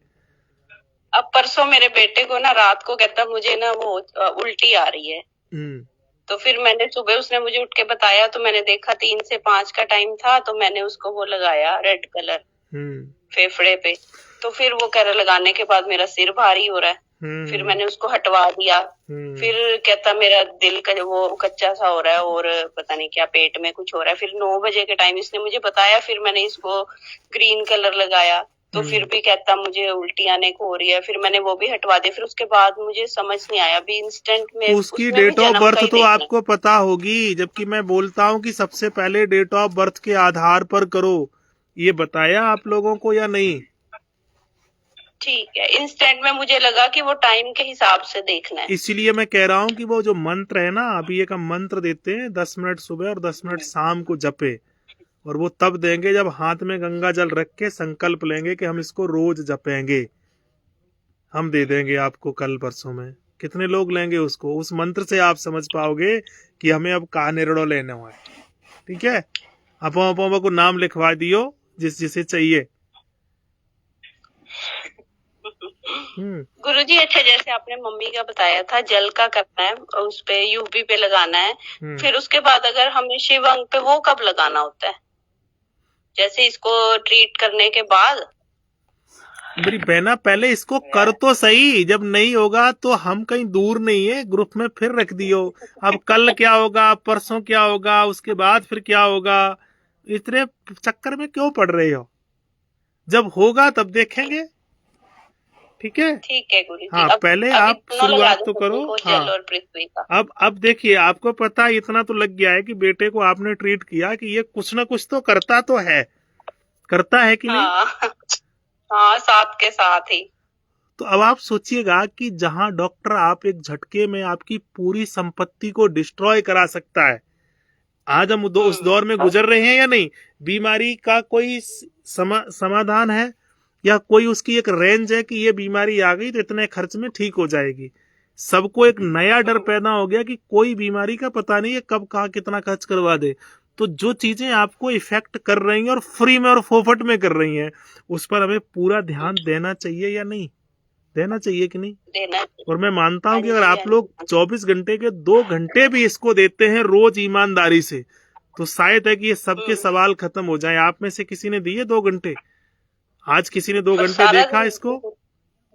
अब परसों मेरे बेटे को ना रात को कहता मुझे ना वो उल्टी आ रही है, तो फिर मैंने सुबह, उसने मुझे उठ के बताया तो मैंने देखा 3 से 5 का टाइम था, तो मैंने उसको वो लगाया रेड कलर फेफड़े पे, तो फिर वो कह रहा लगाने के बाद मेरा सिर भारी हो रहा है। फिर मैंने उसको हटवा दिया। फिर कहता मेरा दिल का वो कच्चा सा हो रहा है और पता नहीं क्या पेट में कुछ हो रहा है। फिर 9 बजे के टाइम इसने मुझे बताया, फिर मैंने इसको ग्रीन कलर लगाया, तो फिर भी कहता मुझे उल्टी आने को हो रही है। फिर मैंने वो भी हटवा दिया। फिर उसके बाद मुझे समझ नहीं आया, अभी इंस्टेंट में उसकी डेट ऑफ बर्थ तो आपको पता होगी, जबकि मैं बोलता हूँ कि सबसे पहले डेट ऑफ बर्थ के आधार पर करो। ये बताया आप लोगों को या नहीं? ठीक है, इंस्टेंट में मुझे लगा कि वो टाइम के हिसाब से देखना है, इसीलिए मैं कह रहा हूँ कि वो जो मंत्र है ना, अभी एक हम मंत्र देते हैं 10 मिनट सुबह और 10 मिनट शाम को जपे, और वो तब देंगे जब हाथ में गंगा जल रख के संकल्प लेंगे कि हम इसको रोज जपेंगे। हम दे देंगे आपको कल परसों में। कितने लोग लेंगे उसको? उस मंत्र से आप समझ पाओगे कि हमें अब कहाँ निर्णय लेना हुआ है। ठीक है, अपो को नाम लिखवा दियो जिसे चाहिए। गुरुजी अच्छा, जैसे आपने मम्मी का बताया था जल का करना है, उस पे यूवी पे लगाना है, फिर उसके बाद अगर हमें शिव अंग पे वो कब लगाना होता है, जैसे इसको ट्रीट करने के बाद? मेरी बहना पहले इसको कर तो सही, जब नहीं होगा तो हम कहीं दूर नहीं है, ग्रुप में फिर रख दियो। अब कल क्या होगा, परसों क्या होगा, उसके बाद फिर क्या होगा, इतने चक्कर में क्यों पड़ रहे हो? जब होगा तब देखेंगे, ठीक है? ठीक है गुरुजी। हाँ, पहले आप शुरुआत तो करो। हाँ, जल और पृथ्वी का। अब देखिए, आपको पता इतना तो लग गया है कि बेटे को आपने ट्रीट किया कि ये कुछ ना कुछ तो करता है कि नहीं? हाँ, साथ के साथ ही। तो अब आप सोचिएगा कि जहां डॉक्टर आप एक झटके में आपकी पूरी संपत्ति को डिस्ट्रॉय करा सकता है, आज हम उस दौर में गुजर रहे हैं या नहीं? बीमारी का कोई समाधान है या कोई उसकी एक रेंज है कि ये बीमारी आ गई तो इतने खर्च में ठीक हो जाएगी? सबको एक नया डर पैदा हो गया कि कोई बीमारी का पता नहीं है कब कहाँ कितना खर्च करवा दे। तो जो चीजें आपको इफेक्ट कर रही हैं और फ्री में और फोफट में कर रही हैं, उस पर हमें पूरा ध्यान देना चाहिए या नहीं? देना चाहिए कि नहीं? देना। और मैं मानता हूं कि अगर आप लोग 24 घंटे के 2 घंटे भी इसको देते हैं रोज ईमानदारी से, तो शायद है कि ये सबके सवाल खत्म हो जाए। आप में से किसी ने दिए 2 घंटे? आज किसी ने 2 घंटे देखा इसको?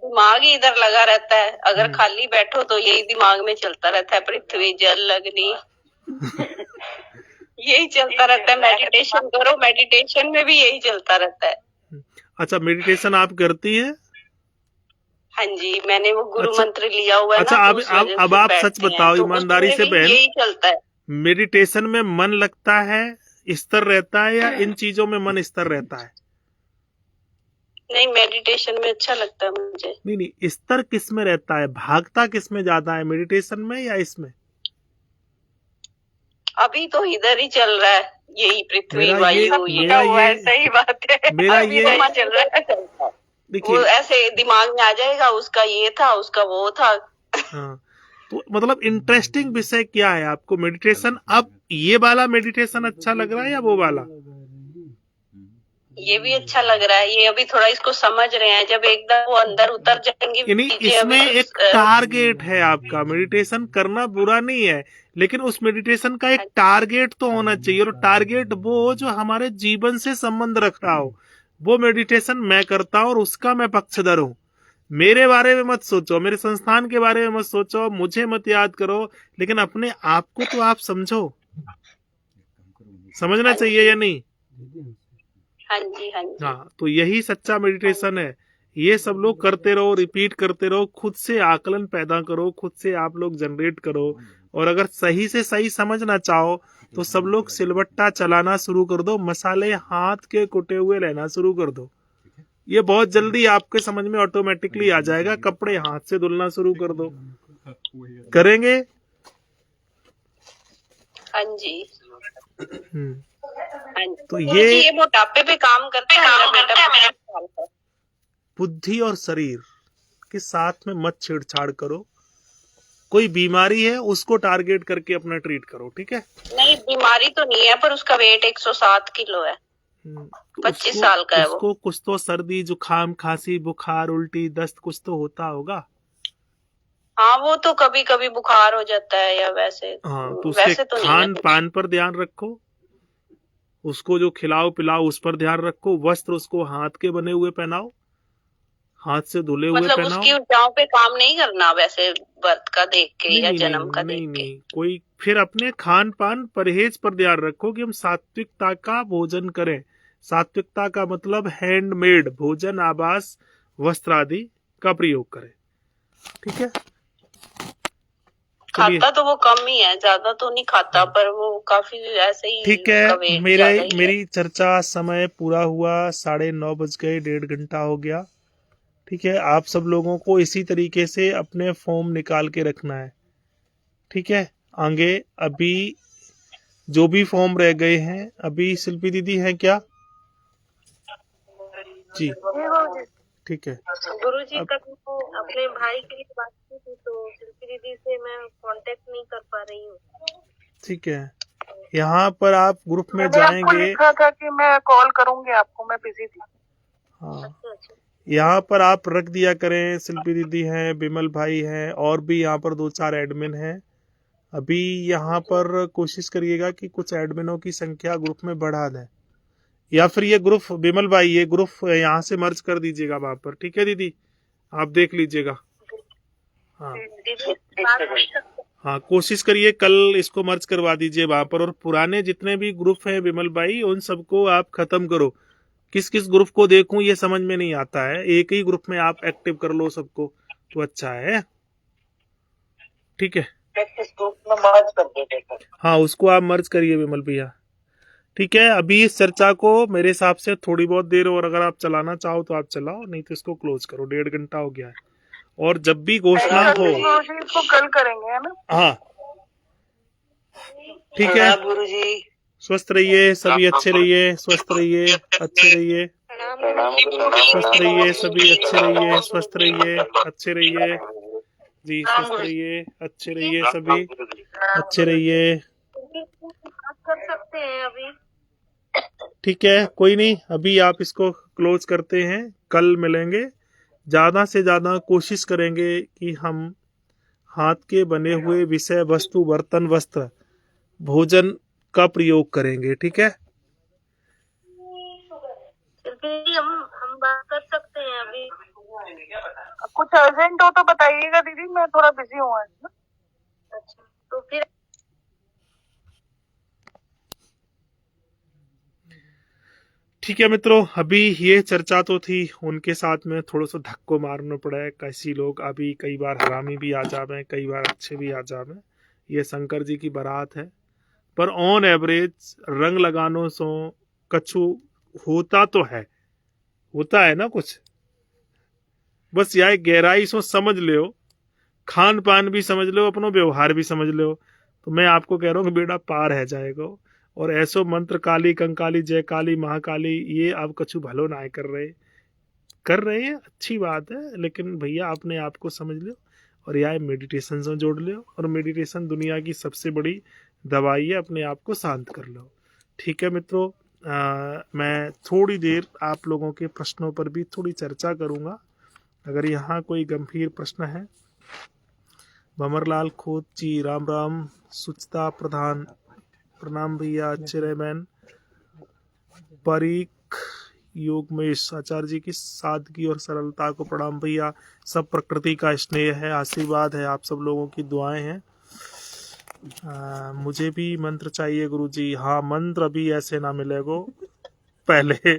दिमाग ही इधर लगा रहता है, अगर खाली बैठो तो यही दिमाग में चलता रहता है, पृथ्वी जल अग्नि यही चलता रहता है। मेडिटेशन करो, मेडिटेशन में भी यही चलता रहता है। अच्छा, मेडिटेशन आप करती हैं? हाँ जी, मैंने वो गुरु मंत्र लिया हुआ है। अच्छा, अब आप सच बताओ ईमानदारी से बहन, यही चलता है। मेडिटेशन में मन लगता है, स्थिर रहता है, या इन चीजों में मन स्थिर रहता है? नहीं, मेडिटेशन में अच्छा लगता है मुझे। नहीं, स्तर किस में रहता है, भागता किस में ज्यादा है, मेडिटेशन में या इसमें? अभी तो इधर ही चल रहा है, यही पृथ्वी वायु, ये सही बात है। मेरा ये चल रहा है, वो ऐसे दिमाग में आ जाएगा, उसका ये था, उसका वो था। हाँ, तो मतलब इंटरेस्टिंग विषय क्या है आपको मेडिटेशन? अब ये वाला मेडिटेशन अच्छा लग रहा है या वो वाला? ये भी अच्छा लग रहा है, ये अभी थोड़ा इसको समझ रहे हैं, जब एकदम वो अंदर उतर जाएंगे। इसमें एक टारगेट है आपका। मेडिटेशन करना बुरा नहीं है, लेकिन उस मेडिटेशन का एक टारगेट तो होना चाहिए, और टारगेट वो जो हमारे जीवन से संबंध रख रहा हो। वो मेडिटेशन मैं करता हूँ और उसका मैं पक्षधर हूँ। मेरे बारे में मत सोचो, मेरे संस्थान के बारे में मत सोचो, मुझे मत याद करो, लेकिन अपने आप को तो आप समझो। समझना चाहिए या नहीं? हाँ जी, हाँ जी। हाँ, तो यही सच्चा मेडिटेशन है। ये सब लोग करते रहो, रिपीट करते रहो, खुद से आकलन पैदा करो, खुद से आप लोग जनरेट करो। और अगर सही से सही समझना चाहो तो सब लोग सिलबट्टा चलाना शुरू कर दो, मसाले हाथ के कुटे हुए लेना शुरू कर दो। ये बहुत जल्दी आपके समझ में ऑटोमेटिकली आ जाएगा। कपड़े हाथ से धुलना शुरू कर दो। करेंगे? हाँ जी। तो ये मोटापे पे काम करता है मेरा बेटा। बुद्धि और शरीर के साथ में मत छेड़छाड़ करो। कोई बीमारी है उसको टारगेट करके अपना ट्रीट करो, ठीक है? नहीं, बीमारी तो नहीं है, पर उसका वेट 107 किलो है। 25 साल का है वो। उसको कुछ तो सर्दी, जुकाम, खांसी, बुखार, उल्टी, दस्त कुछ तो होता होगा। हाँ, वो तो कभी कभी बुखार हो जाता है या वैसे। हाँ, तो उसके तो खान पान पर ध्यान रखो, उसको जो खिलाओ पिलाओ उस पर ध्यान रखो। वस्त्र उसको हाथ के बने हुए पहनाओ, हाथ से धुले हुए पहनाओ। उसकी ऊर्जाओं पे काम नहीं करना वैसे, बर्थ का देख के या जन्म का देख के। कोई फिर अपने खान पान परहेज पर ध्यान रखो कि हम सात्विकता का भोजन करें। सात्विकता का मतलब हैंडमेड भोजन, आवास, वस्त्र आदि का प्रयोग करें, ठीक है? खाता तो वो कम ही है, ज्यादा तो नहीं खाता, पर वो काफी ऐसे ही। ठीक है, मेरी चर्चा समय पूरा हुआ, 9:30 बज गए, 1.5 घंटा हो गया। ठीक है, आप सब लोगों को इसी तरीके से अपने फॉर्म निकाल के रखना है, ठीक है? आगे अभी जो भी फॉर्म रह गए हैं, अभी शिल्पी दीदी हैं क्या? जी, ठीक है। गुरुजी कल तो अपने भाई के लिए बात की थी, तो शिल्पी दीदी से मैं कांटेक्ट नहीं कर पा रही हूँ। ठीक है, यहाँ पर आप ग्रुप में जाएंगे। लिखा था कि मैं कॉल करूंगी आपको, मैं बिजी थी। हाँ, यहाँ पर आप रख दिया करें, शिल्पी दीदी हैं, बिमल भाई हैं, और भी यहाँ पर 2-4 एडमिन हैं। अभी यहाँ पर कोशिश करिएगा कि कुछ एडमिनों की संख्या ग्रुप में बढ़ा दें, या फिर ये ग्रुप बिमल भाई ये ग्रुप यहाँ से मर्ज कर दीजिएगा वहां पर। ठीक है दीदी, आप देख लीजिएगा। हाँ कोशिश करिए कल इसको मर्ज करवा दीजिए वहां पर, और पुराने जितने भी ग्रुप हैं बिमल भाई उन सबको आप खत्म करो। किस किस ग्रुप को देखूं ये समझ में नहीं आता है, एक ही ग्रुप में आप एक्टिव कर लो सबको तो अच्छा है। ठीक है, ग्रुप में मर्ज कर देते। हाँ उसको आप मर्ज करिए बिमल भैया। ठीक है, अभी इस चर्चा को मेरे हिसाब से थोड़ी बहुत देर और अगर आप चलाना चाहो तो आप चलाओ, नहीं तो इसको क्लोज करो, 1.5 घंटा हो गया है। और जब भी घोषणा हो इसको कल करेंगे है ना। हाँ ठीक है, गुरुजी स्वस्थ रहिए सभी, अच्छे रहिए, स्वस्थ रहिए, अच्छे रहिए, स्वस्थ रहिए सभी, अच्छे रहिए, स्वस्थ रहिए, अच्छे रहिए जी, स्वस्थ रहिए, अच्छे रहिए सभी, अच्छे रहिए। कर सकते हैं अभी। ठीक है, कोई नहीं, अभी आप इसको क्लोज करते हैं, कल मिलेंगे। ज्यादा से ज्यादा कोशिश करेंगे कि हम हाथ के बने हुए विषय वस्तु, बर्तन, वस्त्र, भोजन का प्रयोग करेंगे। ठीक है, हम बात कर सकते हैं अभी। कुछ अर्जेंट हो तो बताइएगा दीदी, मैं थोड़ा बिजी हूँ आज। अच्छा तो फिर ठीक है मित्रों, अभी ये चर्चा तो थी, उनके साथ में थोड़ा सा धक्को मारना पड़ा है। कैसी लोग अभी कई बार हरामी भी आ जावे, कई बार अच्छे भी आ जावे, ये शंकर जी की बारात है। पर ऑन एवरेज रंग लगानो सो कछु होता तो है, होता है ना कुछ, बस यह गहराई सो समझ लो, खान पान भी समझ लो, अपनो व्यवहार भी समझ लो, तो मैं आपको कह रहा हूँ कि बेटा पार है जाएगा। और ऐसो मंत्र काली कंकाली जय काली महाकाली ये आप कछु भलो ना कर रहे हैं, अच्छी बात है, लेकिन भैया अपने आप को समझ लो और यह मेडिटेशन से जोड़ लो। और मेडिटेशन दुनिया की सबसे बड़ी दवाई है, अपने आप को शांत कर लो। ठीक है मित्रों, मैं थोड़ी देर आप लोगों के प्रश्नों पर भी थोड़ी चर्चा करूंगा। अगर यहाँ कोई गंभीर प्रश्न है। भंवरलाल खोत जी राम राम, सुचिता प्रधान प्रणाम भैया, अच्छे रहे बहन, परीख योगमेश आचार्य जी की सादगी और सरलता को प्रणाम भैया। सब प्रकृति का स्नेह है, आशीर्वाद है, आप सब लोगों की दुआएं हैं। मुझे भी मंत्र चाहिए गुरुजी। हाँ मंत्र अभी ऐसे ना मिलेगो, पहले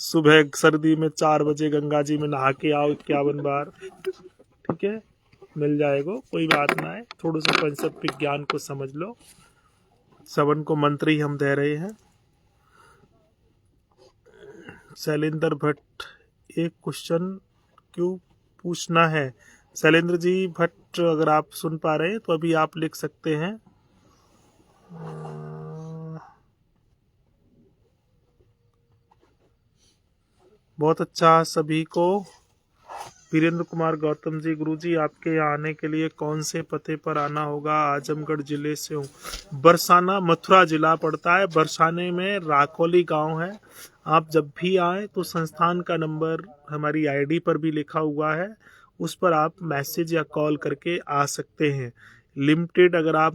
सुबह सर्दी में 4 बजे गंगा जी में नहा के आओ 51 बार। ठीक है, मिल जाएगा, कोई बात ना है, थोड़ा सा पंचतत्व विज्ञान को समझ लो। सबन को मंत्र ही हम दे रहे हैं। शैलेंद्र भट्ट, एक क्वेश्चन क्यों पूछना है? शैलेंद्र जी भट्ट, अगर आप सुन पा रहे हैं तो अभी आप लिख सकते हैं। बहुत अच्छा सभी को। वीरेंद्र कुमार गौतम जी, गुरुजी आपके यहाँ आने के लिए कौन से पते पर आना होगा? आजमगढ़ जिले से हूँ। बरसाना मथुरा जिला पड़ता है, बरसाने में राकोली गांव है। आप जब भी आए तो संस्थान का नंबर हमारी आईडी पर भी लिखा हुआ है, उस पर आप मैसेज या कॉल करके आ सकते हैं। लिमिटेड अगर आप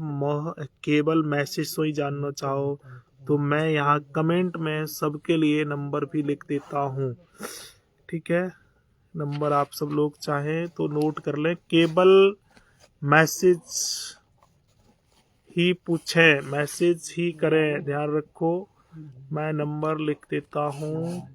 केवल मैसेज से ही जानना चाहो तो मैं यहाँ कमेंट में सबके लिए नंबर भी लिख देता हूँ। ठीक है, नंबर आप सब लोग चाहें तो नोट कर लें, केवल मैसेज ही पूछें, मैसेज ही करें, ध्यान रखो। मैं नंबर लिख देता हूँ।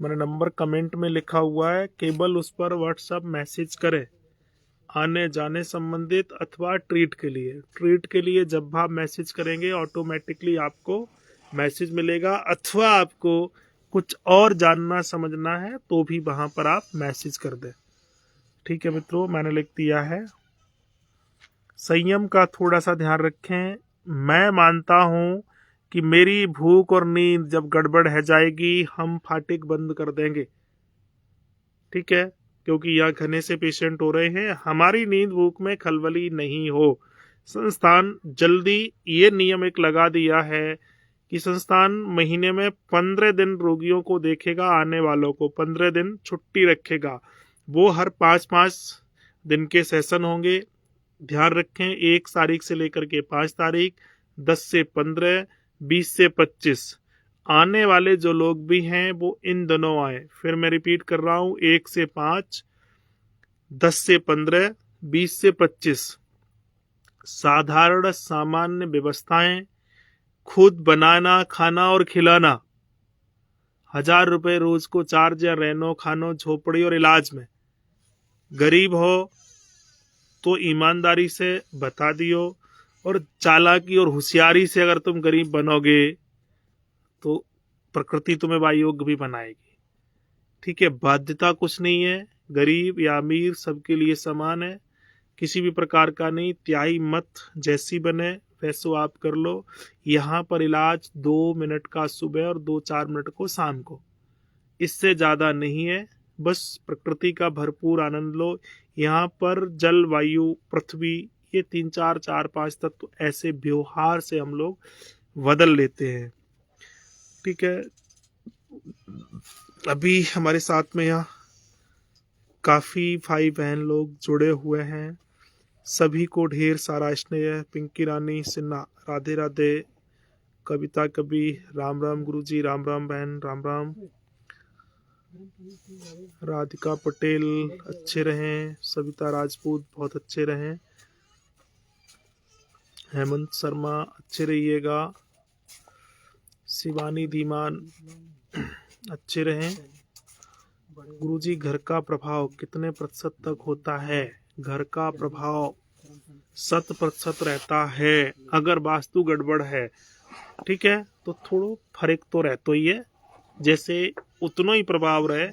मैंने नंबर कमेंट में लिखा हुआ है, केवल उस पर व्हाट्सएप मैसेज करें आने जाने संबंधित अथवा ट्रीट के लिए। ट्रीट के लिए जब आप मैसेज करेंगे ऑटोमेटिकली आपको मैसेज मिलेगा, अथवा आपको कुछ और जानना समझना है तो भी वहां पर आप मैसेज कर दें। ठीक है मित्रों, मैंने लिख दिया है। संयम का थोड़ा सा ध्यान रखें। मैं मानता हूं कि मेरी भूख और नींद जब गड़बड़ है जाएगी, हम फाटिक बंद कर देंगे। ठीक है, क्योंकि यहाँ घने से पेशेंट हो रहे हैं। हमारी नींद भूख में खलबली नहीं हो। संस्थान जल्दी ये नियम एक लगा दिया है कि संस्थान महीने में 15 दिन रोगियों को देखेगा, आने वालों को 15 दिन छुट्टी रखेगा। वो हर 5-5 दिन के सेशन होंगे। ध्यान रखें, 1 तारीख से लेकर के 5 तारीख, 10 से 15, 20 से 25। आने वाले जो लोग भी हैं वो इन दिनों आए। फिर मैं रिपीट कर रहा हूँ, 1 से 5, 10 से 15, 20 से 25। साधारण सामान्य व्यवस्थाएं, खुद बनाना, खाना और खिलाना। 1000 रुपए रोज को चार्ज या रहनो खानो झोपड़ी और इलाज में। गरीब हो तो ईमानदारी से बता दियो, और चालाकी और होशियारी से अगर तुम गरीब बनोगे तो प्रकृति तुम्हें वायोग्य भी बनाएगी। ठीक है, बाध्यता कुछ नहीं है, गरीब या अमीर सबके लिए समान है, किसी भी प्रकार का नहीं। त्याई मत जैसी बने वैसो आप कर लो। यहाँ पर इलाज 2 मिनट का सुबह और 2-4 मिनट को शाम को, इससे ज्यादा नहीं है। बस प्रकृति का भरपूर आनंद लो। यहाँ पर जल, वायु, पृथ्वी, ये 3-4-4-5 तत्व ऐसे व्यवहार से हम लोग बदल लेते हैं। ठीक है, अभी हमारे साथ में यहाँ काफी भाई बहन लोग जुड़े हुए हैं, सभी को ढेर सारा स्नेह। पिंकी रानी सिन्हा, राधे राधे। कविता कवि, राम राम गुरुजी, राम राम बहन, राम राम। राधिका पटेल, अच्छे रहें। सविता राजपूत, बहुत अच्छे रहें। हेमंत शर्मा, अच्छे रहिएगा। शिवानी धीमान, अच्छे रहें। गुरुजी, घर का प्रभाव कितने प्रतिशत तक होता है? घर का प्रभाव 100% रहता है। अगर वास्तु गड़बड़ है, ठीक है, तो थोड़ा फर्क तो रहता ही है। जैसे उतना ही प्रभाव रहे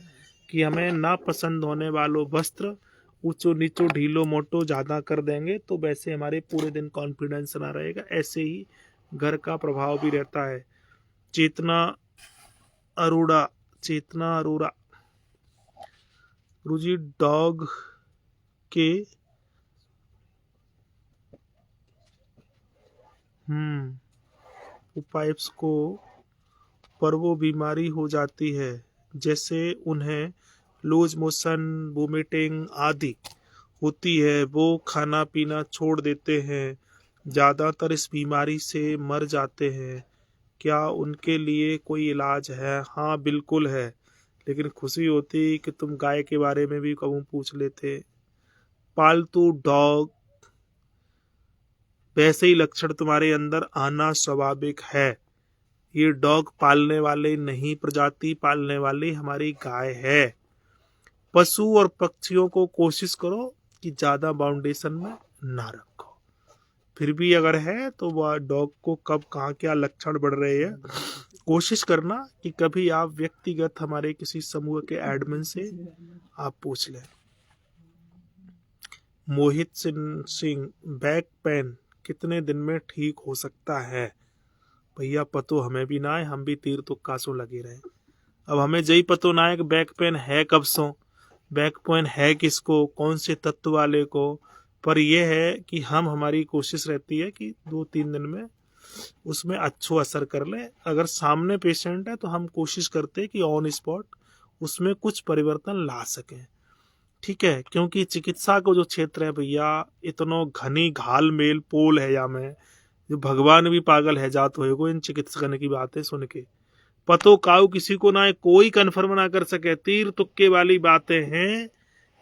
कि हमें ना पसंद होने वालों वस्त्र ऊंचो नीचो ढीलो मोटो ज्यादा कर देंगे तो वैसे हमारे पूरे दिन कॉन्फिडेंस ना रहेगा। ऐसे ही घर का प्रभाव भी रहता है। चेतना अरोड़ा, चेतना अरोड़ा, गुरुजी डॉग के पाइप्स को पर वो बीमारी हो जाती है, जैसे उन्हें लूज मोशन, वोमिटिंग आदि होती है, वो खाना पीना छोड़ देते हैं, ज़्यादातर इस बीमारी से मर जाते हैं। क्या उनके लिए कोई इलाज है? हाँ बिल्कुल है, लेकिन खुशी होती कि तुम गाय के बारे में भी कभी पूछ लेते। पालतू डॉग, वैसे ही लक्षण तुम्हारे अंदर आना स्वाभाविक है। ये डॉग पालने वाले नहीं, प्रजाति पालने वाली हमारी गाय है। पशु और पक्षियों को कोशिश करो कि ज्यादा बाउंडेशन में ना रखो। फिर भी अगर है तो वह डॉग को कब कहाँ क्या लक्षण बढ़ रहे हैं, कोशिश करना कि कभी आप व्यक्तिगत हमारे किसी समूह के एडमिन से आप पूछ लें। मोहित सिंह, बैक पेन कितने दिन में ठीक हो सकता है? भैया पतो हमें भी ना है, हम भी तीर तुक्का सो लगे रहे। अब हमें जही पतो ना है कि बैक पेन है कब सो, बैक पेन है किसको, कौन से तत्व वाले को। पर यह है कि हमारी कोशिश रहती है कि 2-3 दिन में उसमें अच्छो असर कर ले। अगर सामने पेशेंट है तो हम कोशिश करते हैं कि ऑन स्पॉट उसमें कुछ परिवर्तन ला सकें। ठीक है, क्योंकि चिकित्सा को जो क्षेत्र है भैया, इतनो घनी घाल मेल पोल है या में, जो भगवान भी पागल है जात होएगो इन चिकित्सकन की बातें सुन के। पतो काऊ किसी को ना है, कोई कन्फर्म ना कर सके, तीर तुक्के वाली बातें हैं।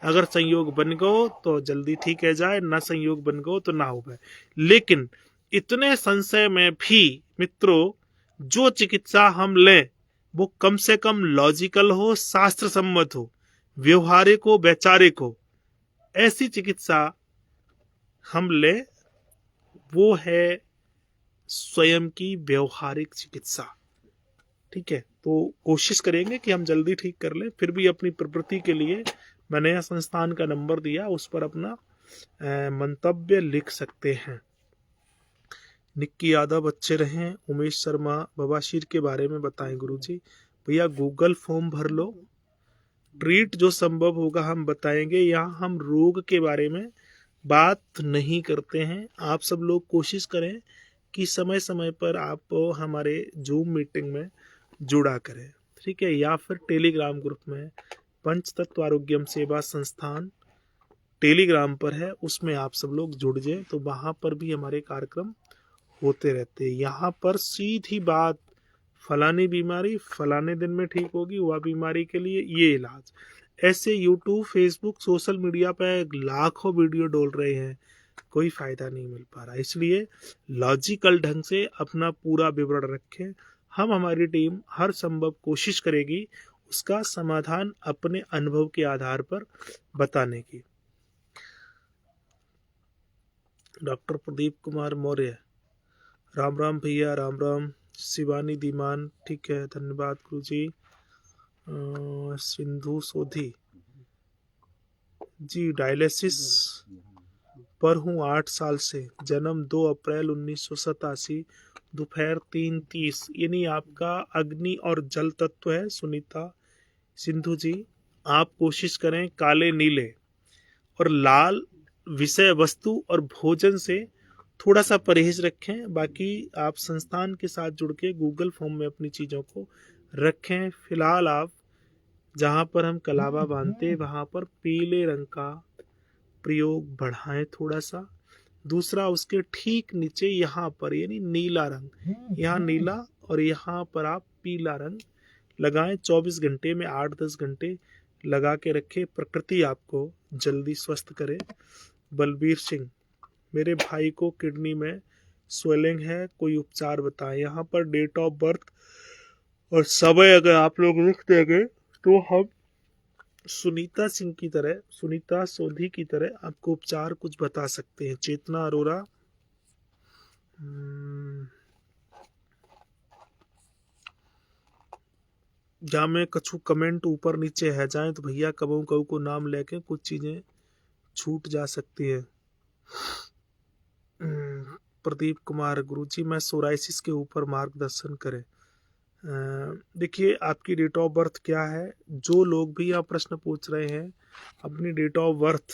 अगर संयोग बन गो तो जल्दी ठीक है जाए, ना संयोग बन गो तो ना हो पाए। लेकिन इतने संशय में भी मित्रों, जो चिकित्सा हम लें वो कम से कम लॉजिकल हो, शास्त्र सम्मत हो, व्यवहारिक हो, वैचारिक हो। ऐसी चिकित्सा हम ले, वो है स्वयं की व्यवहारिक चिकित्सा। ठीक है, तो कोशिश करेंगे कि हम जल्दी ठीक कर ले। फिर भी अपनी प्रवृत्ति के लिए मैंने यह संस्थान का नंबर दिया, उस पर अपना मंतव्य लिख सकते हैं। निक्की यादव, अच्छे रहें। उमेश शर्मा, बवासीर के बारे में बताएं गुरुजी। भैया गूगल फॉर्म भर लो, ट्रीट जो संभव होगा हम बताएंगे। यहाँ हम रोग के बारे में बात नहीं करते हैं। आप सब लोग कोशिश करें कि समय समय पर आप हमारे जूम मीटिंग में जुड़ा करें, ठीक है, या फिर टेलीग्राम ग्रुप में पंचतत्व आरोग्यम सेवा संस्थान टेलीग्राम पर है, उसमें आप सब लोग जुड़ जाए, तो वहाँ पर भी हमारे कार्यक्रम होते रहते हैं। यहाँ पर सीधी बात, फलानी बीमारी फलाने दिन में ठीक होगी, वह बीमारी के लिए ये इलाज। ऐसे यूट्यूब, फेसबुक, सोशल मीडिया पर लाखों वीडियो डोल रहे हैं, कोई फायदा नहीं मिल पा रहा। इसलिए लॉजिकल ढंग से अपना पूरा विवरण रखें। हमारी टीम हर संभव कोशिश करेगी उसका समाधान अपने अनुभव के आधार पर बताने की। डॉक्टर प्रदीप कुमार मौर्य, राम राम भैया, राम राम। शिवानी दीमान, ठीक है, धन्यवाद गुरुजी। सिंधु सोधी जी, डायलिसिस पर हूँ 8 साल से, जन्म 2 अप्रैल 1987, दोपहर 3:30। यानी आपका अग्नि और जल तत्व है। सुनीता सिंधु जी, आप कोशिश करें काले, नीले और लाल विषय वस्तु और भोजन से थोड़ा सा परहेज रखें। बाकी आप संस्थान के साथ जुड़ के गूगल फॉर्म में अपनी चीज़ों को रखें। फिलहाल आप जहाँ पर हम कलावा बांधते हैं वहाँ पर पीले रंग का प्रयोग बढ़ाएं थोड़ा सा। दूसरा, उसके ठीक नीचे यहाँ पर यानी नीला रंग, यहाँ नीला और यहाँ पर आप पीला रंग लगाएं। 24 घंटे में 8-10 घंटे लगा के रखें। प्रकृति आपको जल्दी स्वस्थ करे। बलबीर सिंह, मेरे भाई को किडनी में स्वेलिंग है, कोई उपचार बताएं। यहाँ पर डेट ऑफ बर्थ और समय अगर आप लोग लिख देंगे तो हम सुनीता सिंह की तरह, सुनीता सोधी की तरह आपको उपचार कुछ बता सकते हैं। चेतना अरोरा, जहाँ में कछु कमेंट ऊपर नीचे है जाए तो भैया कबू कबू को नाम लेके कुछ चीजें छूट जा सकती है। प्रदीप कुमार, गुरुजी मैं सोराइसिस के ऊपर मार्गदर्शन करें। देखिए, आपकी डेट ऑफ बर्थ क्या है? जो लोग भी आप प्रश्न पूछ रहे हैं अपनी डेट ऑफ बर्थ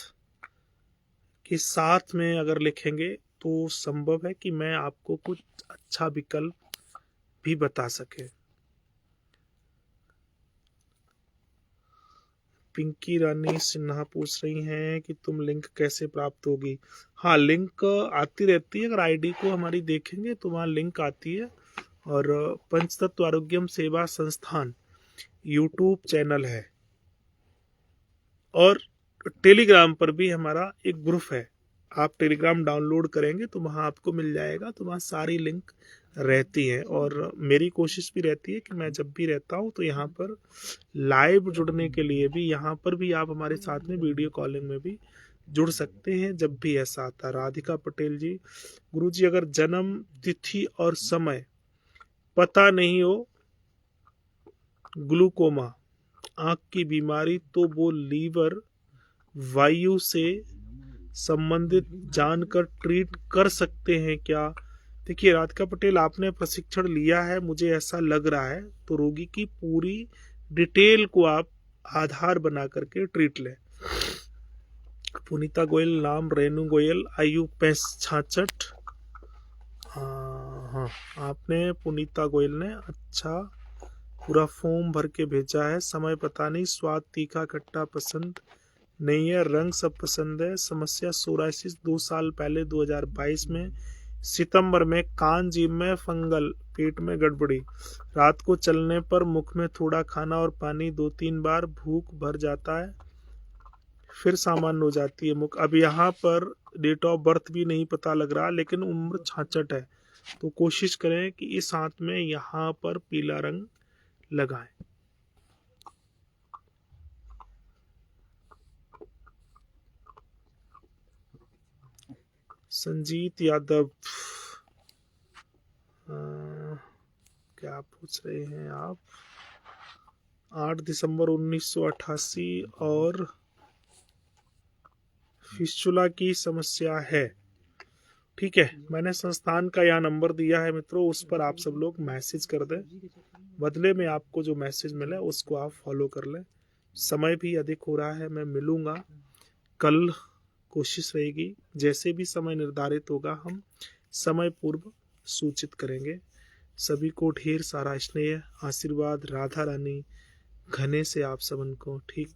के साथ में अगर लिखेंगे तो संभव है कि मैं आपको कुछ अच्छा विकल्प भी बता सके। पिंकी रानी सिन्हा पूछ रही हैं कि तुम लिंक कैसे प्राप्त होगी। हाँ, लिंक आती रहती है, अगर आईडी को हमारी देखेंगे तो वहाँ लिंक आती है। और पंचतत्व आरोग्यम सेवा संस्थान यूट्यूब चैनल है और टेलीग्राम पर भी हमारा एक ग्रुप है। आप टेलीग्राम डाउनलोड करेंगे तो वहाँ आपको मिल जाएगा, तो वहाँ सारी लिंक रहती हैं। और मेरी कोशिश भी रहती है कि मैं जब भी रहता हूँ तो यहाँ पर लाइव जुड़ने के लिए भी, यहाँ पर भी आप हमारे साथ में वीडियो कॉलिंग में भी जुड़ सकते हैं जब भी ऐसा आता है। राधिका पटेल जी, गुरुजी अगर जन्म तिथि और समय पता नहीं हो, ग्लूकोमा, आंख की बीमारी, तो वो लीवर वायु से संबंधित जानकर ट्रीट कर सकते हैं क्या? देखिए राधिका पटेल, आपने प्रशिक्षण लिया है, मुझे ऐसा लग रहा है, तो रोगी की पूरी डिटेल को आप आधार बना करके ट्रीट लें। पुनीता गोयल नाम, रेनू गोयल, आयु 66। हाँ, आपने पुनीता गोयल ने अच्छा पूरा फॉर्म भर के भेजा है। समय पता नहीं, स्वाद तीखा खट्टा पसंद नहीं है, रंग सब पसंद है। समस्या सोराइसिस 2 साल पहले 2022 में सितंबर में, कान जीभ में फंगल, पेट में गड़बड़ी, रात को चलने पर मुख में थोड़ा खाना और पानी 2-3 बार, भूख भर जाता है फिर सामान्य हो जाती है मुख। अब यहाँ पर डेट ऑफ बर्थ भी नहीं पता लग रहा, लेकिन उम्र 66 है, तो कोशिश करें कि इस हाथ में यहाँ पर पीला रंग लगाएं। संजीत यादव, क्या पूछ रहे हैं आप? 8 दिसंबर 1988 और फिस्चुला की समस्या है। ठीक है, मैंने संस्थान का यहाँ नंबर दिया है मित्रों, उस पर आप सब लोग मैसेज कर दें। बदले में आपको जो मैसेज मिले उसको आप फॉलो कर लें। समय भी अधिक हो रहा है, मैं मिलूंगा कल। कोशिश रहेगी जैसे भी समय निर्धारित होगा हम समय पूर्व सूचित करेंगे। सभी को ढेर सारा स्नेह आशीर्वाद। राधा रानी घने से आप सबन को ठीक